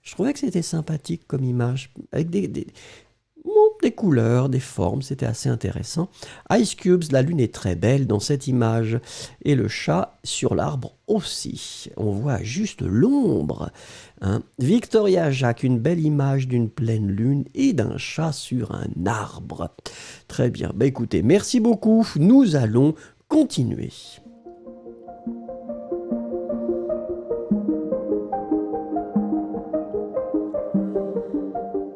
je trouvais que c'était sympathique comme image, avec des couleurs, des formes, c'était assez intéressant. Ice Cubes, la lune est très belle dans cette image, et le chat sur l'arbre aussi. On voit juste l'ombre. Victoria Jacques, une belle image d'une pleine lune et d'un chat sur un arbre. Très bien, bah écoutez, merci beaucoup, nous allons continuer.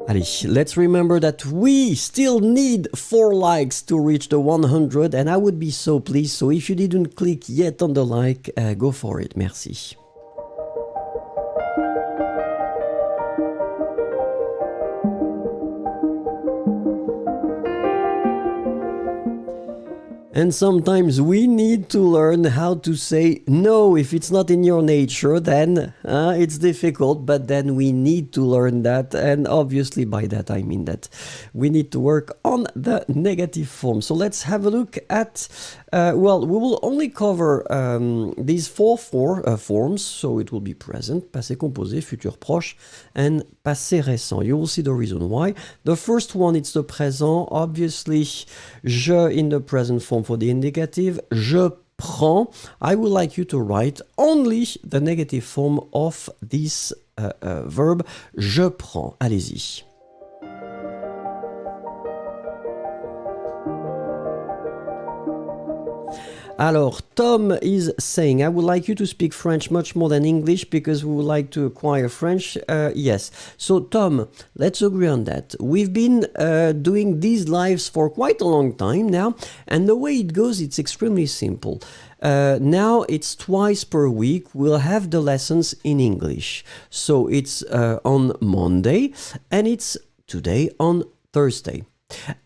Allez, let's remember that we still need 4 likes to reach the 100 and I would be so pleased. So if you didn't click yet on the like, go for it. Merci. And sometimes we need to learn how to say no. If it's not in your nature, then it's difficult, but then we need to learn that. And obviously by that I mean that we need to work on the negative form. So let's have a look at, well, we will only cover these four forms. So it will be present, passé composé, futur proche, and passé récent. You will see the reason why. The first one, it's the présent. Obviously, je in the present form for the indicative, je prends. I would like you to write only the negative form of this verb, je prends. Allez-y. Alors, Tom is saying, I would like you to speak French much more than English because we would like to acquire French. Yes. So, Tom, let's agree on that. We've been doing these lives for quite a long time now, and the way it goes, it's extremely simple. Now it's twice per week. We'll have the lessons in English. So it's on Monday, and it's today on Thursday.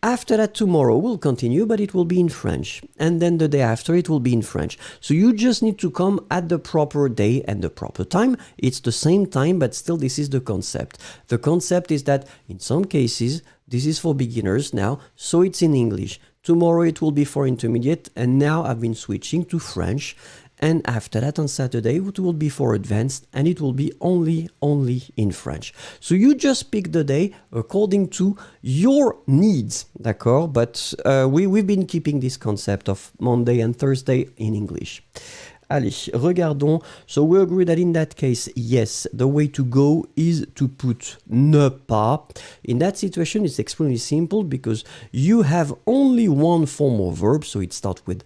After that, tomorrow we'll continue, but it will be in French. And then the day after, it will be in French. So you just need to come at the proper day and the proper time. It's the same time, but still this is the concept. The concept is that in some cases, this is for beginners now, so it's in English. Tomorrow it will be for intermediate, and now I've been switching to French. And after that, on Saturday, it will be for advanced, and it will be only in French. So you just pick the day according to your needs, d'accord? But we've been keeping this concept of Monday and Thursday in English. Allez, regardons. So we agree that in that case, yes, the way to go is to put ne pas. In that situation, it's extremely simple because you have only one form of verb, so it starts with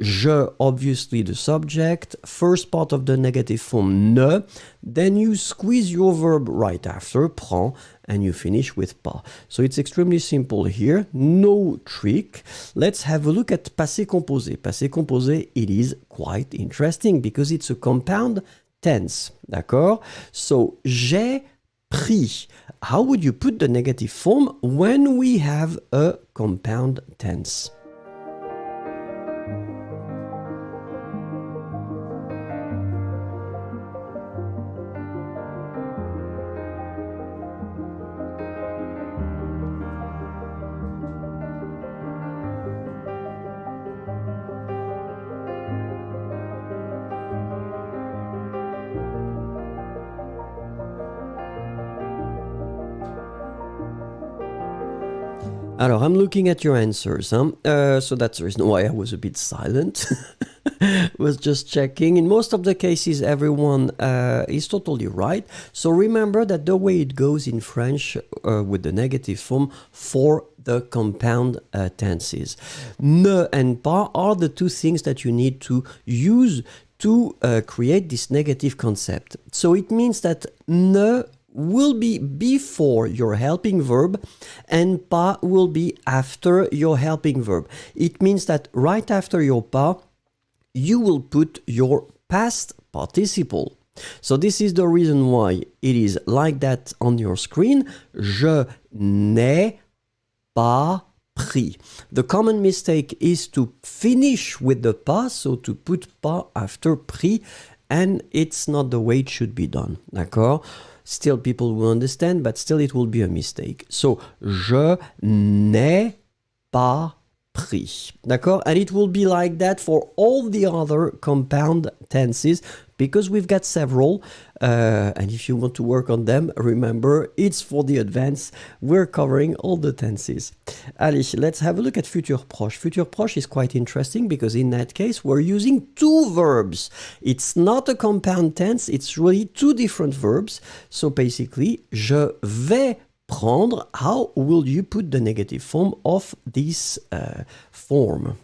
je, obviously the subject, first part of the negative form ne, then you squeeze your verb right after, prend, and you finish with pas. So it's extremely simple here, no trick. Let's have a look at passé composé. Passé composé, it is quite interesting because it's a compound tense, d'accord? So, j'ai pris. How would you put the negative form when we have a compound tense? Alors, I'm looking at your answers, so that's the reason why I was a bit silent. Was just checking. In most of the cases, everyone is totally right. So remember that the way it goes in French with the negative form for the compound tenses. Ne and pas are the two things that you need to use to create this negative concept. So it means that ne will be before your helping verb and pas will be after your helping verb. It means that right after your pas, you will put your past participle. So this is the reason why it is like that on your screen. Je n'ai pas pris. The common mistake is to finish with the pas, so to put pas after pris, and it's not the way it should be done. D'accord? Still, people will understand, but still it will be a mistake. So, je n'ai pas pris. D'accord? And it will be like that for all the other compound tenses because we've got several. And if you want to work on them, remember, it's for the advanced. We're covering all the tenses. Allez, let's have a look at futur proche. Futur proche is quite interesting because in that case, we're using two verbs. It's not a compound tense. It's really two different verbs. So basically, je vais prendre. How will you put the negative form of this form?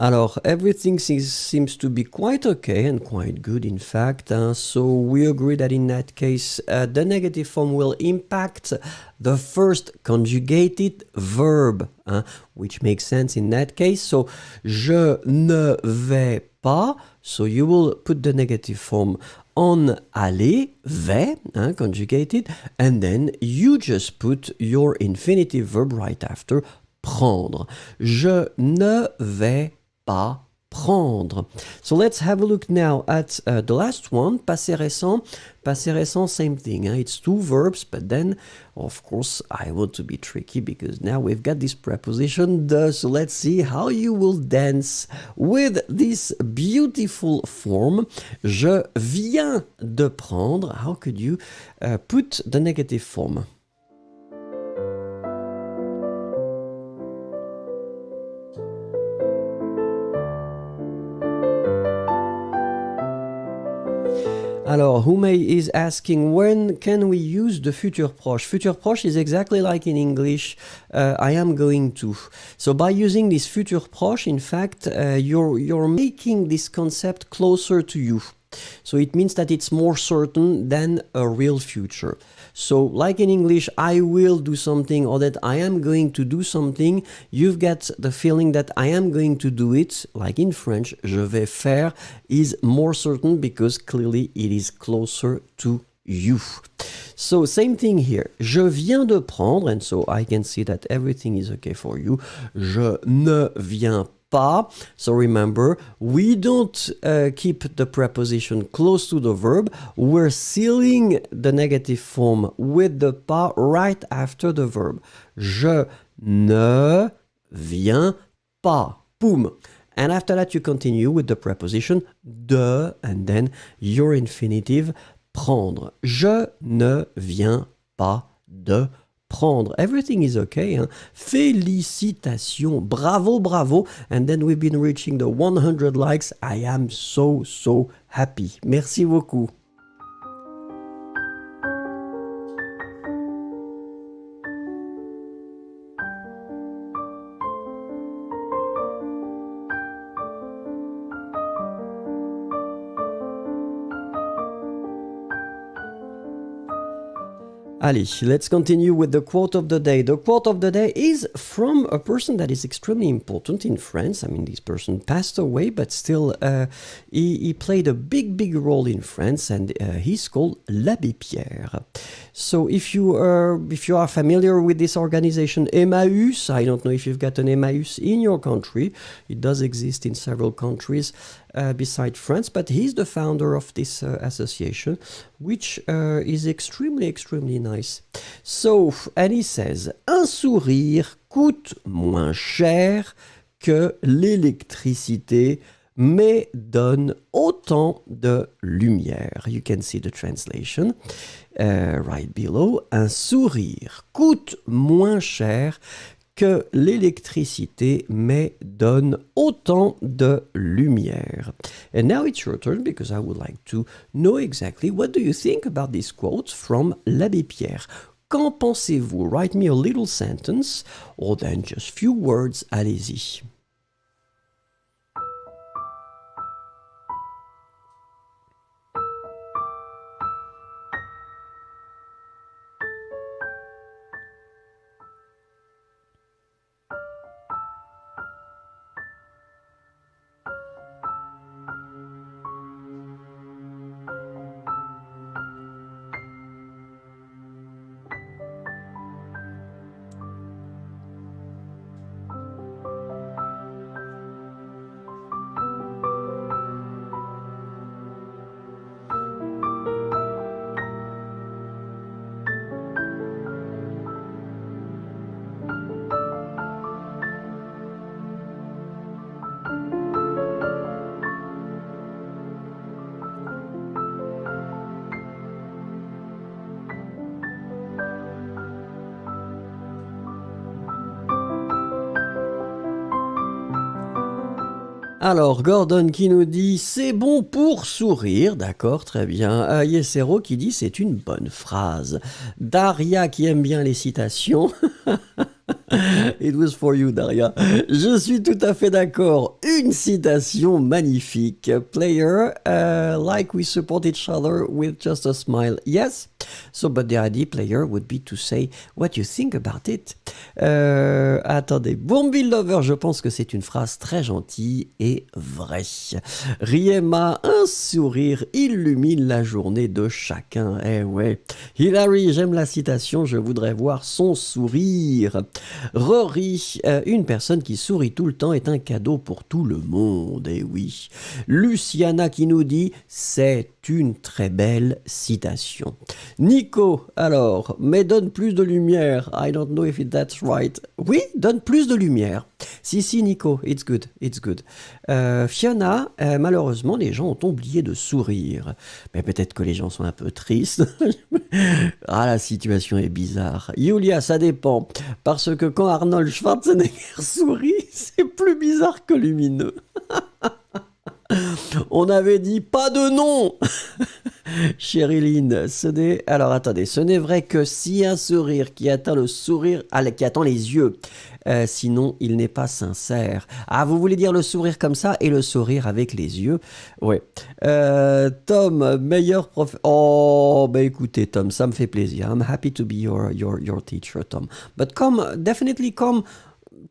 Alors, everything seems to be quite okay and quite good, in fact. So we agree that in that case, the negative form will impact the first conjugated verb, which makes sense in that case. So, je ne vais pas. So you will put the negative form on aller, vais, conjugated, and then you just put your infinitive verb right after, prendre. Je ne vais pas prendre. So let's have a look now at the last one, passé récent. Passé récent, same thing. It's two verbs, but then, of course, I want to be tricky because now we've got this preposition de. So let's see how you will dance with this beautiful form. Je viens de prendre. How could you put the negative form? Alors, Hume is asking, when can we use the futur proche? Futur proche is exactly like in English, I am going to. So by using this futur proche, in fact, you're making this concept closer to you. So it means that it's more certain than a real future. So like in English, I will do something or that I am going to do something, you've got the feeling that I am going to do it. Like in French, je vais faire is more certain because clearly it is closer to you. So same thing here. Je viens de prendre, and so I can see that everything is okay for you. Je ne viens pas. So remember, we don't keep the preposition close to the verb. We're sealing the negative form with the pas right after the verb. Je ne viens pas. Boom. And after that, you continue with the preposition de, and then your infinitive prendre. Je ne viens pas de prendre. Everything is okay. Hein? Félicitations. Bravo, bravo. And then we've been reaching the 100 likes. I am so happy. Merci beaucoup. Allez, let's continue with the quote of the day. The quote of the day is from a person that is extremely important in France. I mean, this person passed away, but still he played a big role in France, and he's called l'Abbé Pierre. So if you are familiar with this organization, Emmaüs, I don't know if you've got an Emmaüs in your country. It does exist in several countries beside France, but he's the founder of this association, which is extremely nice. So, and he says, un sourire coûte moins cher que l'électricité, mais donne autant de lumière. You can see the translation right below. Un sourire coûte moins cher que l'électricité, mais donne autant de lumière. And now it's your turn, because I would like to know exactly what do you think about this quote from l'Abbé Pierre. Qu'en pensez-vous? Write me a little sentence, or then just few words, allez-y. Alors, Gordon qui nous dit « C'est bon pour sourire ». D'accord, très bien. Yesero qui dit « C'est une bonne phrase ». Daria qui aime bien les citations. It was for you, Daria. Je suis tout à fait d'accord. Une citation magnifique. Player, like we support each other with just a smile. Yes. So, but the idea, player, would be to say what you think about it. Attendez. Bourmville Lover, je pense que c'est une phrase très gentille et vraie. Riema, un sourire illumine la journée de chacun. Eh ouais. Hilary, j'aime la citation, je voudrais voir son sourire. Rory, une personne qui sourit tout le temps est un cadeau pour tout le monde. Et oui. Luciana qui nous dit c'est une très belle citation. Nico, alors, mais donne plus de lumière. I don't know if that's right. Oui, donne plus de lumière. Si, Nico, it's good, it's good. Fiona, malheureusement, les gens ont oublié de sourire. Mais peut-être que les gens sont un peu tristes. Ah, la situation est bizarre. Julia, ça dépend. Parce que quand Arnold Schwarzenegger sourit, c'est plus bizarre que lumineux. On avait dit pas de nom. Chériline, alors attendez, ce n'est vrai que si un sourire qui atteint le sourire, qui attend les yeux, sinon il n'est pas sincère. Ah, vous voulez dire le sourire comme ça et le sourire avec les yeux? Ouais. Tom, meilleur prof. Oh, bah écoutez, Tom, ça me fait plaisir. I'm happy to be your teacher, Tom. But definitely come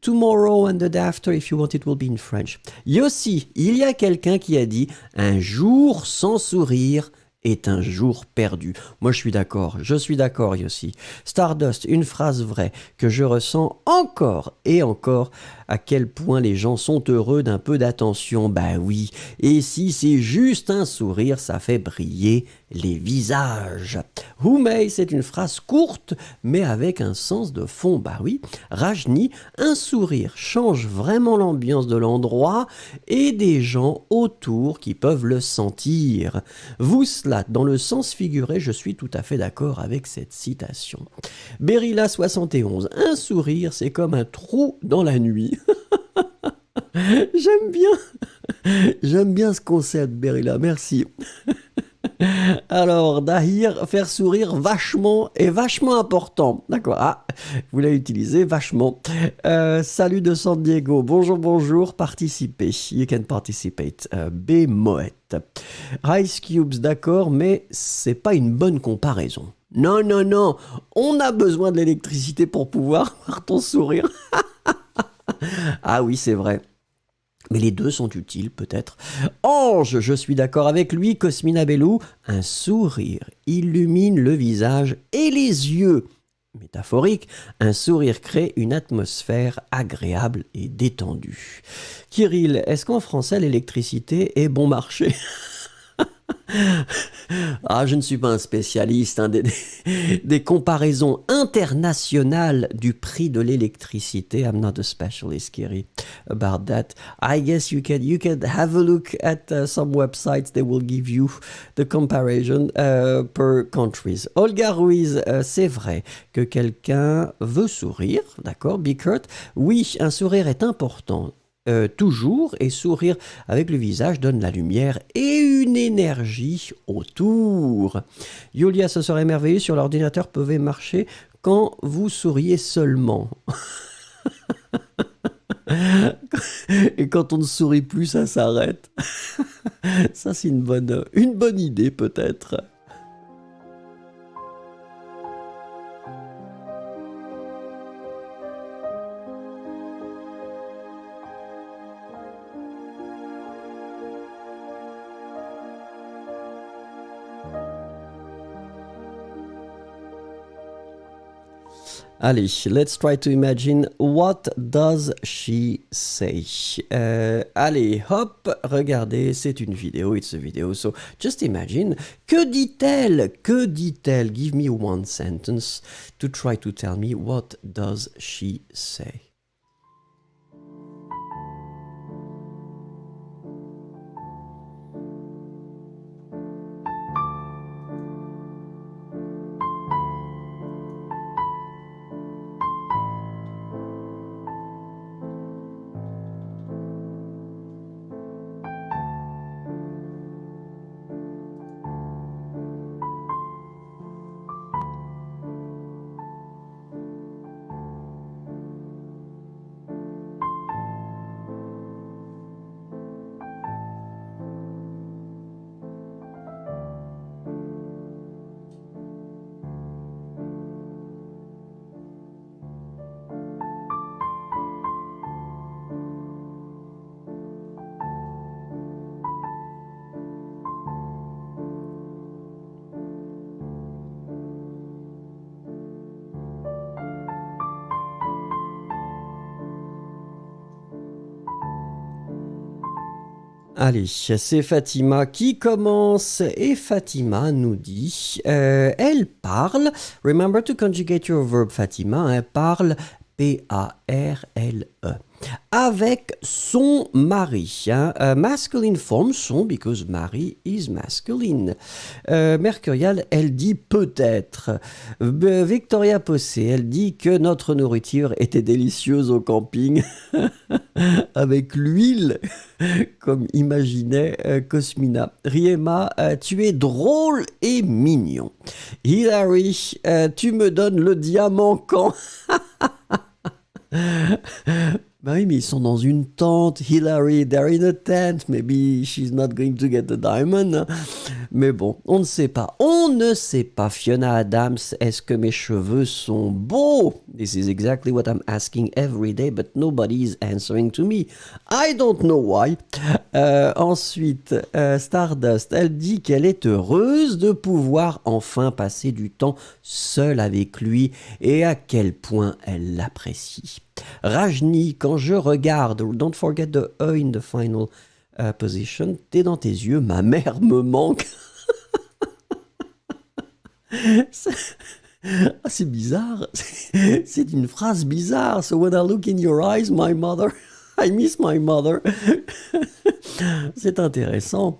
tomorrow and the day after, if you want, it will be in French. Yossi, il y a quelqu'un qui a dit « Un jour sans sourire est un jour perdu ». Moi, je suis d'accord, Yossi. Stardust, une phrase vraie que je ressens encore et encore à quel point les gens sont heureux d'un peu d'attention. Bah oui, et si c'est juste un sourire, ça fait briller les visages. Houmei, c'est une phrase courte, mais avec un sens de fond. Bah oui. Rajni, un sourire change vraiment l'ambiance de l'endroit et des gens autour qui peuvent le sentir. Vouslat, dans le sens figuré, je suis tout à fait d'accord avec cette citation. Berilla 71, un sourire, c'est comme un trou dans la nuit. J'aime bien ce concept, Berilla, merci. Alors, Dahir, faire sourire vachement est vachement important. D'accord, ah, vous l'avez utilisé vachement. Salut de San Diego, bonjour, participez. You can participate. Moët. Ice Cubes, d'accord, mais c'est pas une bonne comparaison. Non, on a besoin de l'électricité pour pouvoir voir ton sourire. Ah oui, c'est vrai. Mais les deux sont utiles, peut-être. Ange, je suis d'accord avec lui, Cosmina Bellou. Un sourire illumine le visage et les yeux. Métaphorique, un sourire crée une atmosphère agréable et détendue. Kirill, est-ce qu'en français l'électricité est bon marché ? Ah, je ne suis pas un spécialiste des comparaisons internationales du prix de l'électricité. I'm not a specialist, Kiri, about that. I guess you can have a look at some websites. They will give you the comparison per countries. Olga Ruiz, c'est vrai que quelqu'un veut sourire, d'accord, be curt. Oui, un sourire est important. Toujours, et sourire avec le visage donne la lumière et une énergie autour. Yulia, ce serait merveilleux si l'ordinateur pouvait marcher quand vous souriez seulement. Et quand on ne sourit plus, ça s'arrête. Ça, c'est une bonne idée, peut-être. Allez, let's try to imagine what does she say. Allez, hop, regardez, c'est une vidéo, it's a video, so just imagine. Que dit-elle? Que dit-elle? Give me one sentence to try to tell me what does she say. Allez, c'est Fatima qui commence et Fatima nous dit, elle parle, remember to conjugate your verb Fatima, elle parle P-A-R-L-E. Avec son mari. Masculine form, son, because Marie is masculine. Mercurial, elle dit peut-être. Victoria Possé, elle dit que notre nourriture était délicieuse au camping. Avec l'huile, comme imaginait Cosmina. Riema, tu es drôle et mignon. Hilary, tu me donnes le diamant quand... Bah oui, mais ils sont dans une tente. Hillary, they're in a tent. Maybe she's not going to get the diamond. Mais bon, on ne sait pas. On ne sait pas. Fiona Adams, est-ce que mes cheveux sont beaux? This is exactly what I'm asking every day, but nobody is answering to me. I don't know why. Ensuite, Stardust, elle dit qu'elle est heureuse de pouvoir enfin passer du temps seule avec lui et à quel point elle l'apprécie. Rajni, quand je regarde, don't forget the E in the final position, t'es dans tes yeux, ma mère me manque. C'est bizarre, c'est une phrase bizarre. So when I look in your eyes, my mother, I miss my mother. C'est intéressant.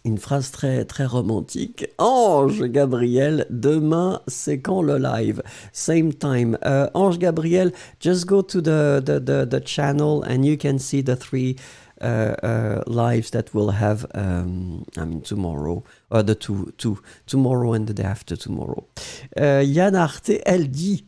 Une phrase très, très romantique. Ange Gabriel, demain, c'est quand le live? Same time. Ange Gabriel, just go to the channel and you can see the three lives that we'll have tomorrow. The two, tomorrow and the day after tomorrow. Yann Arte, elle dit...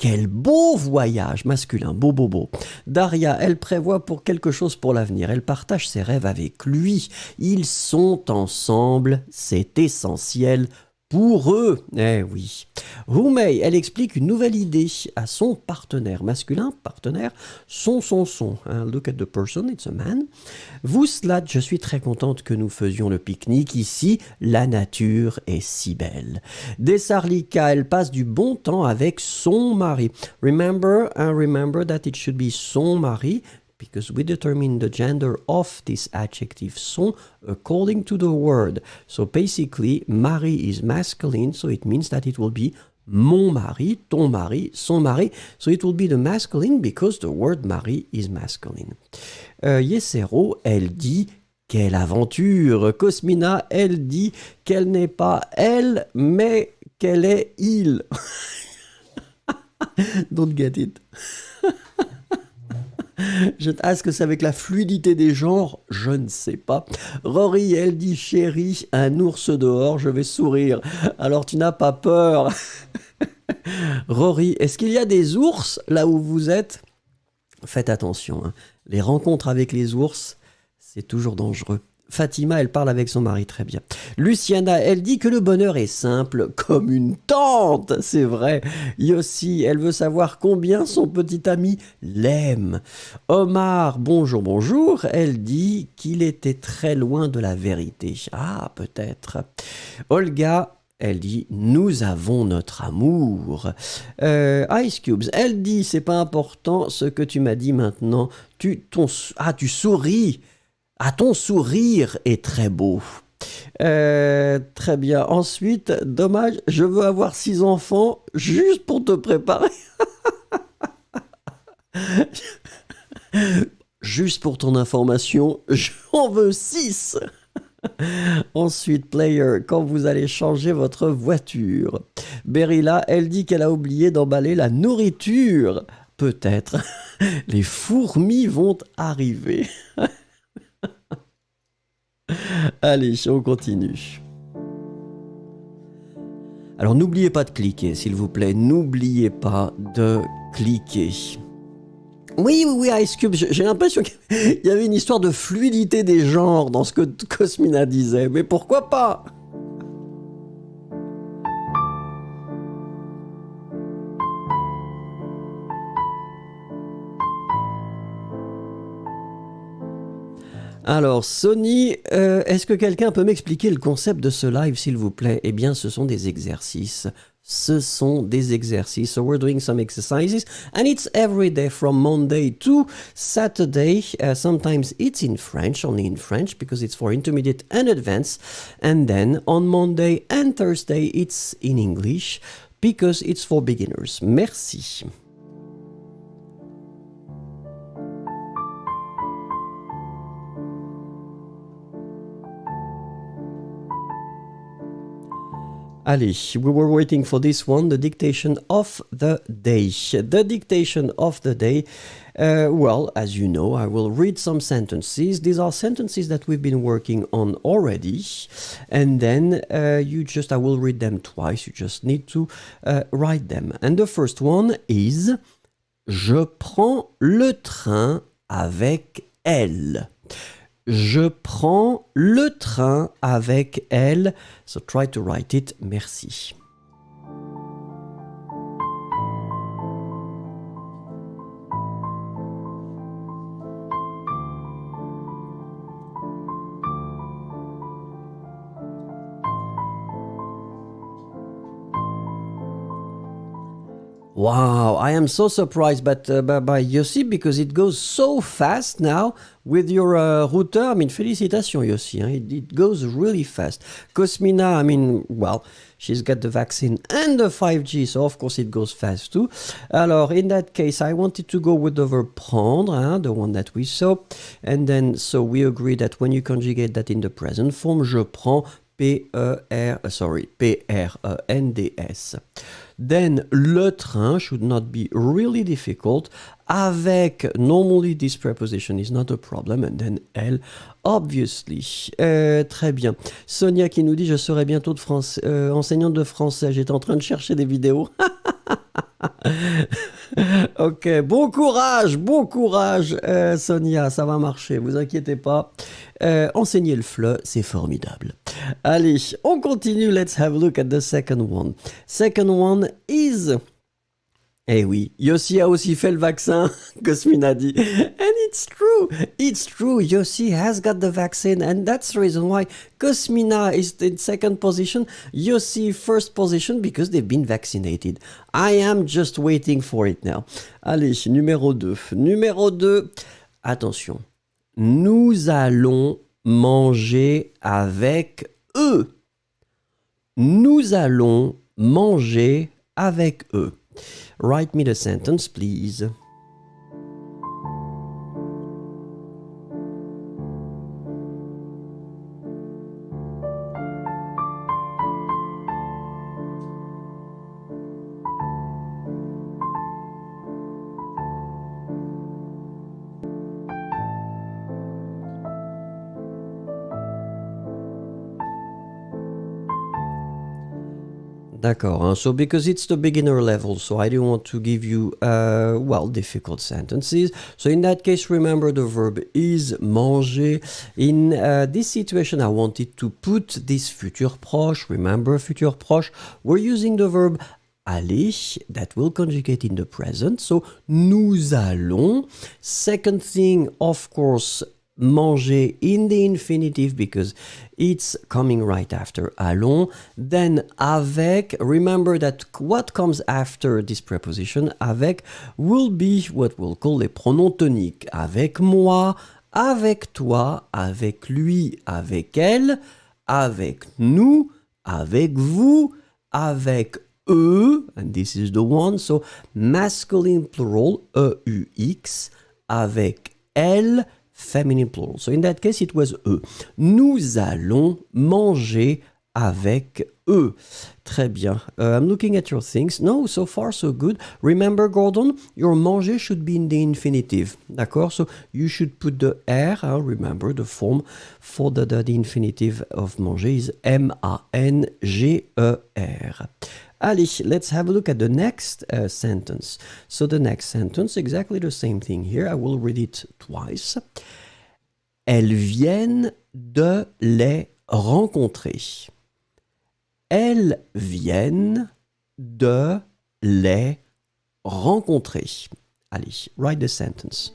Quel beau voyage masculin, beau, beau, beau. Daria, elle prévoit pour quelque chose pour l'avenir. Elle partage ses rêves avec lui. Ils sont ensemble, c'est essentiel pour eux. Eh oui. Rumei, elle explique une nouvelle idée à son partenaire masculin, partenaire, son. Look at the person, it's a man. Vous, Slat, je suis très contente que nous faisions le pique-nique ici. La nature est si belle. Desarlika, elle passe du bon temps avec son mari. Remember that it should be son mari, because we determine the gender of this adjective son according to the word. So basically, mari is masculine, so it means that it will be mon mari, ton mari, son mari. So it will be the masculine because the word mari is masculine. Yesero, elle dit quelle aventure. Cosmina, elle dit qu'elle n'est pas elle, mais qu'elle est il. Don't get it. Est-ce que c'est avec la fluidité des genres? Je ne sais pas. Rory, elle dit chérie, un ours dehors, je vais sourire. Alors tu n'as pas peur. Rory, est-ce qu'il y a des ours là où vous êtes? Faites attention, hein. Les rencontres avec les ours, c'est toujours dangereux. Fatima, elle parle avec son mari, très bien. Luciana, elle dit que le bonheur est simple comme une tente, c'est vrai. Yossi, elle veut savoir combien son petit ami l'aime. Omar, bonjour, bonjour, elle dit qu'il était très loin de la vérité. Ah, peut-être. Olga, elle dit « Nous avons notre amour ». Ice Cubes, elle dit « C'est pas important ce que tu m'as dit maintenant. Tu souris. Ah, ton sourire est très beau. » Très bien. Ensuite, dommage, je veux avoir 6 enfants juste pour te préparer. Juste pour ton information, j'en veux 6. Ensuite, Player, quand vous allez changer votre voiture. Berilla, elle dit qu'elle a oublié d'emballer la nourriture. Peut-être. Les fourmis vont arriver. Allez, on continue. Alors, n'oubliez pas de cliquer, s'il vous plaît. N'oubliez pas de cliquer. Oui, Ice Cube, j'ai l'impression qu'il y avait une histoire de fluidité des genres dans ce que Cosmina disait. Mais pourquoi pas? Alors, Sony, est-ce que quelqu'un peut m'expliquer le concept de ce live, s'il vous plaît? Eh bien, ce sont des exercices. Ce sont des exercices. So we're doing some exercises and it's every day from Monday to Saturday. Sometimes it's in French, only in French because it's for intermediate and advanced. And then on Monday and Thursday it's in English because it's for beginners. Merci. Allez, we were waiting for this one, the dictation of the day. The dictation of the day, well, as you know, I will read some sentences. These are sentences that we've been working on already. And then I will read them twice. You just need to write them. And the first one is, je prends le train avec elle. Je prends le train avec elle. So try to write it. Merci. Wow, I am so surprised by Yossi because it goes so fast now with your router. I mean, félicitations, Yossi. It goes really fast. Cosmina, I mean, well, she's got the vaccine and the 5G, so of course it goes fast too. Alors, in that case, I wanted to go with the verb prendre, the one that we saw. And then, so we agree that when you conjugate that in the present form, je prends P-R-E-N-D-S. Then, le train should not be really difficult. Avec, normally this preposition is not a problem. And then, elle, obviously. Très bien. Sonia qui nous dit, je serai bientôt enseignante de français. J'étais en train de chercher des vidéos. Ok, bon courage, Sonia, ça va marcher, vous inquiétez pas. Enseigner le FLE, c'est formidable. Allez, on continue, let's have a look at the second one. Second one is... Eh oui, Yossi a aussi fait le vaccin, Cosmina dit. And it's true, Yossi has got the vaccine and that's the reason why Cosmina is in second position, Yossi first position because they've been vaccinated. I am just waiting for it now. Allez, numéro 2. Numéro 2, attention. Nous allons manger avec eux. Nous allons manger avec eux. Write me the sentence, please. D'accord, so because it's the beginner level, so I don't want to give you, difficult sentences. So in that case, remember the verb is manger. In this situation, I wanted to put this futur proche. Remember futur proche? We're using the verb aller that will conjugate in the present. So nous allons. Second thing, of course, manger in the infinitive because it's coming right after allons. Then avec, remember that what comes after this preposition, avec, will be what we'll call les pronoms toniques. Avec moi, avec toi, avec lui, avec elle, avec nous, avec vous, avec eux, and this is the one, so masculine plural, E-U-X, avec elle, feminine plural. So in that case, it was eux. Nous allons manger avec eux. Très bien. I'm looking at your things. No, so far so good. Remember, Gordon, your manger should be in the infinitive. D'accord? So you should put the R. Remember, the form for the infinitive of manger is M-A-N-G-E-R. Allez, let's have a look at the next sentence. So the next sentence, exactly the same thing here. I will read it twice. Elles viennent de les rencontrer. Elles viennent de les rencontrer. Allez, write the sentence.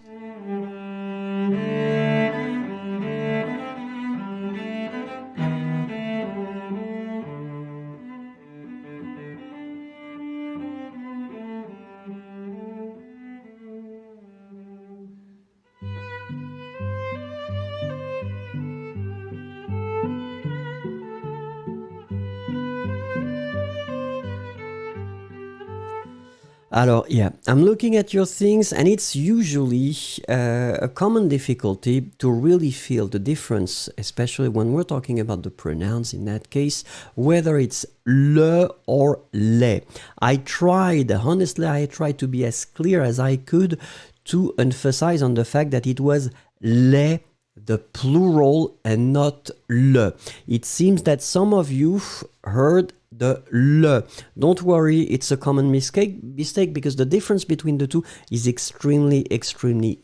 Alors, yeah, I'm looking at your things, and it's usually a common difficulty to really feel the difference, especially when we're talking about the pronouns in that case, whether it's le or les. Honestly, I tried to be as clear as I could to emphasize on the fact that it was les, the plural, and not le. It seems that some of you heard the le. Don't worry, it's a common mistake because the difference between the two is extremely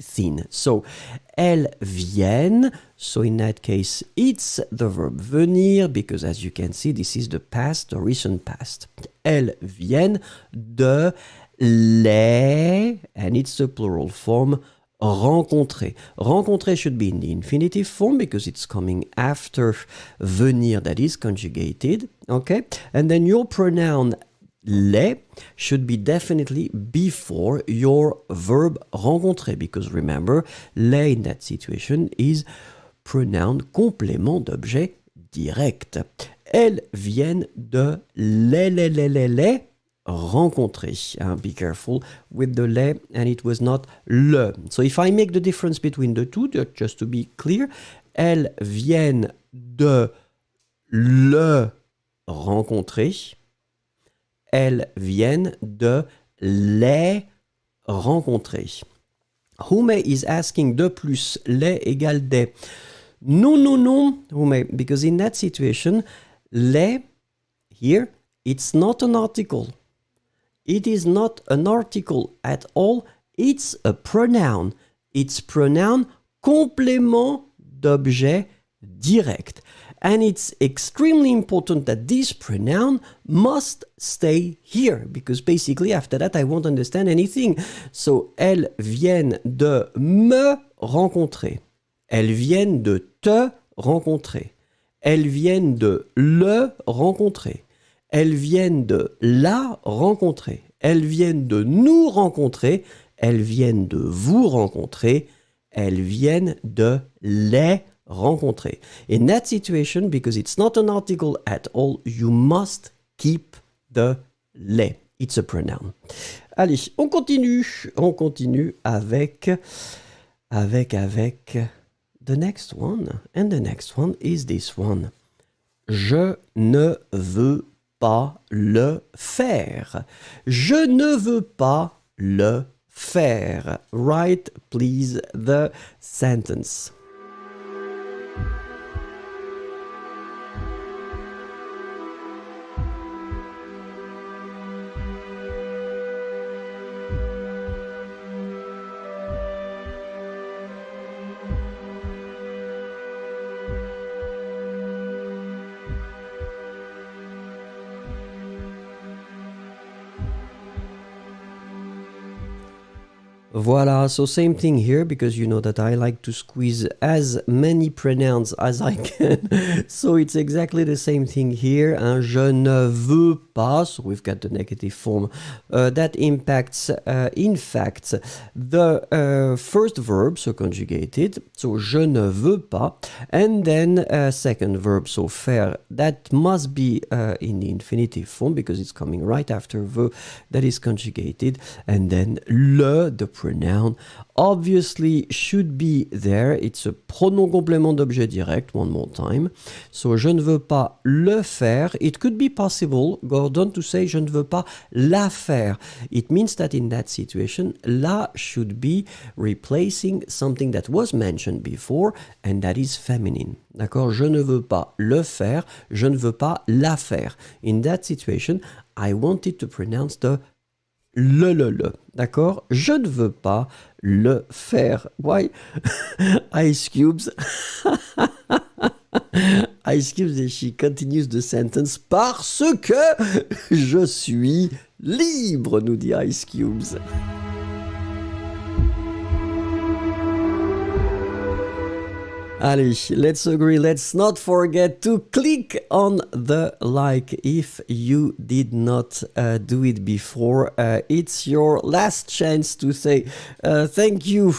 thin. So, elles viennent. So in that case, it's the verb venir because as you can see, this is the past, the recent past. Elles viennent de les, and it's the plural form, rencontrer. Rencontrer should be in the infinitive form because it's coming after venir that is conjugated, okay? And then your pronoun les should be definitely before your verb rencontrer because remember, les in that situation is pronoun complément d'objet direct. Elles viennent de les rencontrer. Be careful with the les, and it was not le. So if I make the difference between the two, just to be clear, elles viennent de le rencontrer. Elles viennent de les rencontrer. Hume is asking de plus les égale des. No, Hume, because in that situation, les here, it's not an article. It is not an article at all. It's a pronoun. It's pronoun complément d'objet direct. And it's extremely important that this pronoun must stay here because basically after that I won't understand anything. So, elles viennent de me rencontrer. Elles viennent de te rencontrer. Elles viennent de le rencontrer. Elles viennent de la rencontrer. Elles viennent de nous rencontrer. Elles viennent de vous rencontrer. Elles viennent de les rencontrer. In that situation, because it's not an article at all, you must keep the les. It's a pronoun. Allez, on continue avec the next one. And the next one is this one. Je ne veux pas le faire. Je ne veux pas le faire. Write, please, the sentence. Voila, so same thing here because you know that I like to squeeze as many pronouns as I can. So it's exactly the same thing here. Je ne veux pas, so we've got the negative form. That impacts, in fact, the first verb, so conjugated. So je ne veux pas. And then second verb, so faire. That must be in the infinitive form because it's coming right after verb that is conjugated. And then le, the pronoun, obviously should be there. It's a pronom complément d'objet direct, one more time. So, je ne veux pas le faire. It could be possible, Gordon, to say je ne veux pas la faire. It means that in that situation, la should be replacing something that was mentioned before, and that is feminine. D'accord? Je ne veux pas le faire. Je ne veux pas la faire. In that situation, I wanted to pronounce the le. D'accord? Je ne veux pas le faire. Why? Ice Cubes. Ice Cubes, and she continues the sentence. Parce que je suis libre, nous dit Ice Cubes. Allez, let's agree. Let's not forget to click on the like if you did not do it before. It's your last chance to say thank you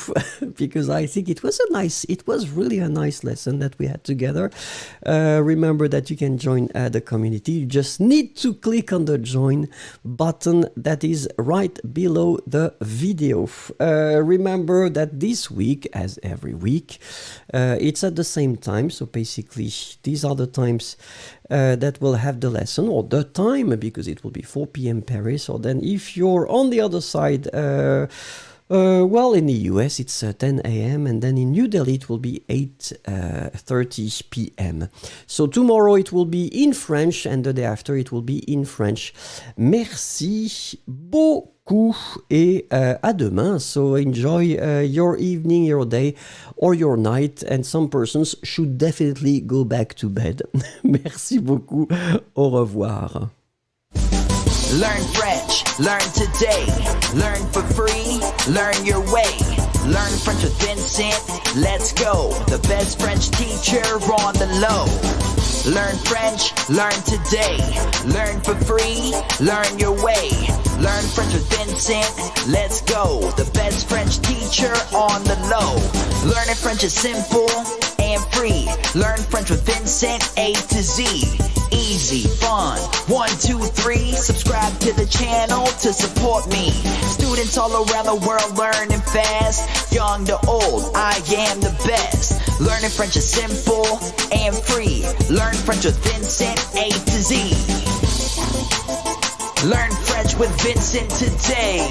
because I think it was really a nice lesson that we had together. Remember that you can join the community. You just need to click on the join button that is right below the video. Remember that this week, as every week, it's at the same time, so basically these are the times that will have the lesson, or the time, because it will be 4 p.m. Paris, or then if you're on the other side, well, in the US it's 10 a.m. and then in New Delhi it will be 8:30 p.m. So tomorrow it will be in French and the day after it will be in French. Merci beaucoup. Et à demain. So enjoy your evening, your day, or your night. And some persons should definitely go back to bed. Merci beaucoup. Au revoir. Learn French, learn today. Learn for free, learn your way. Learn French with Vincent, let's go. The best French teacher on the low. Learn French, learn today. Learn for free, learn your way. Learn French with Vincent, let's go. The best French teacher on the low. Learning French is simple and free. Learn French with Vincent, A to Z. Easy, fun, 1, 2, 3. Subscribe to the channel to support me. Students all around the world learning fast. Young to old, I am the best. Learning French is simple and free. Learn French with Vincent, A to Z. Learn French with Vincent today.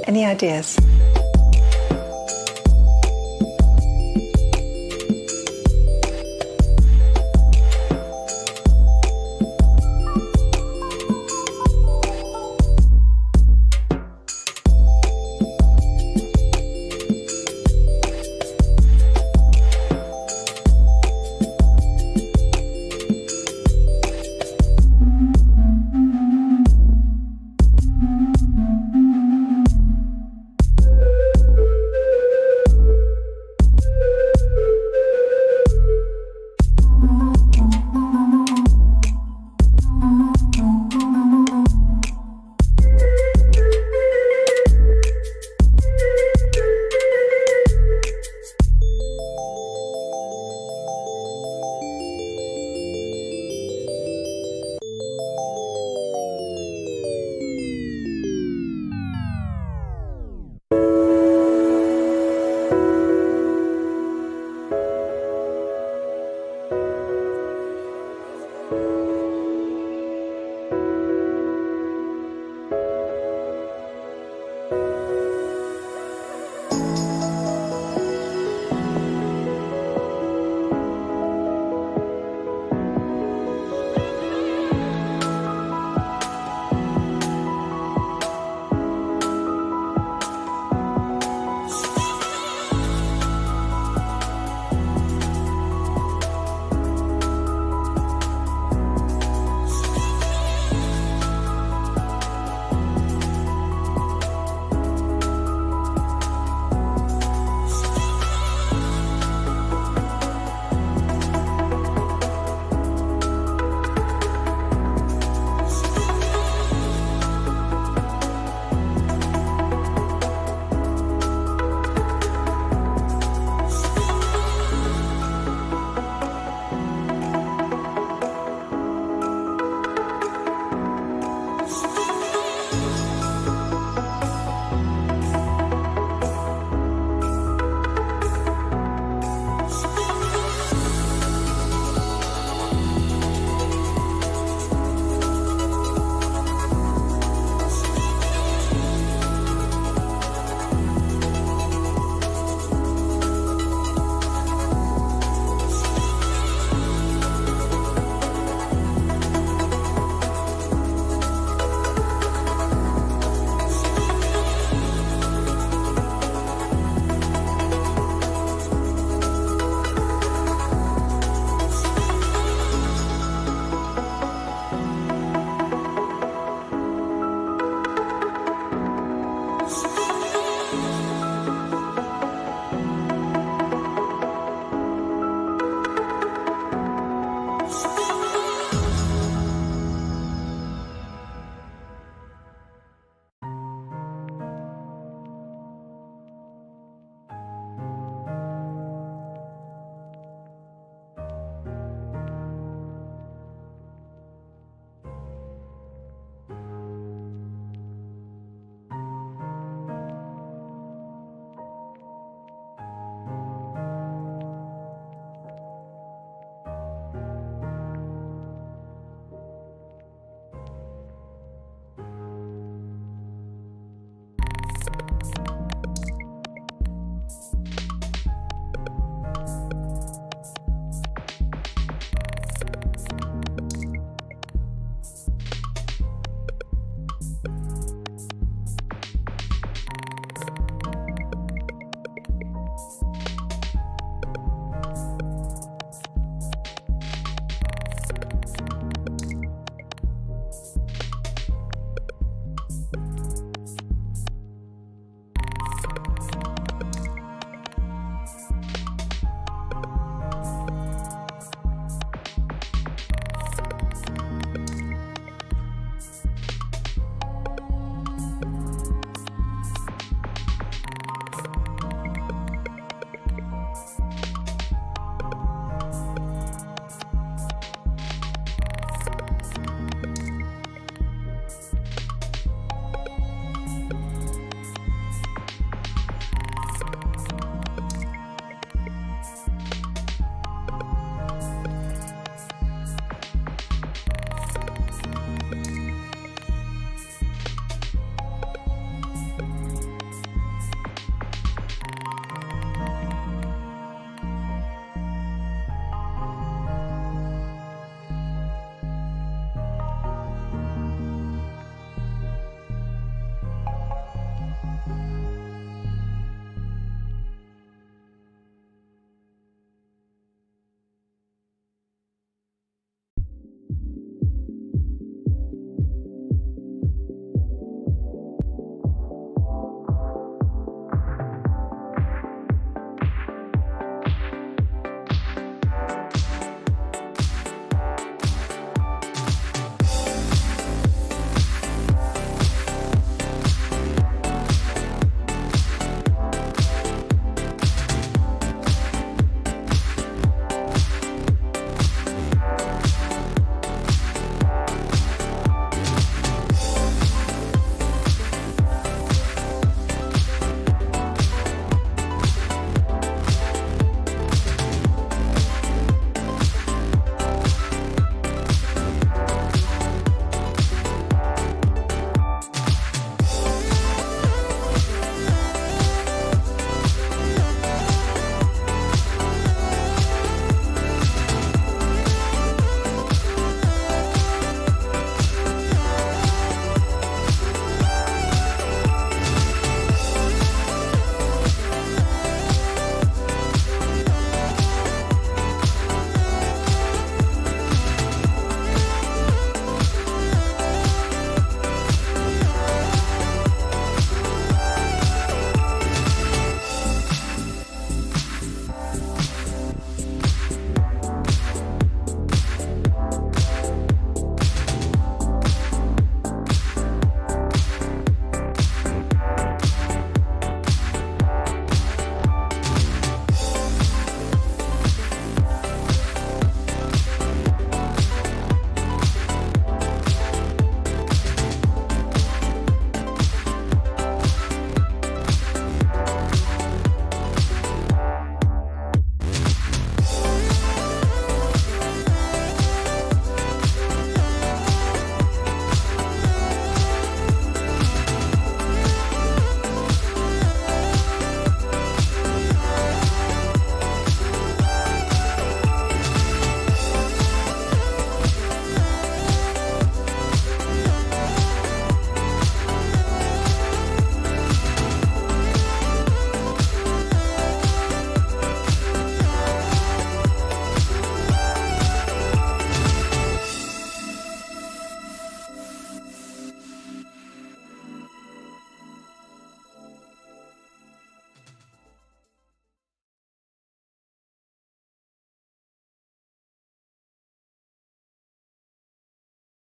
Any ideas?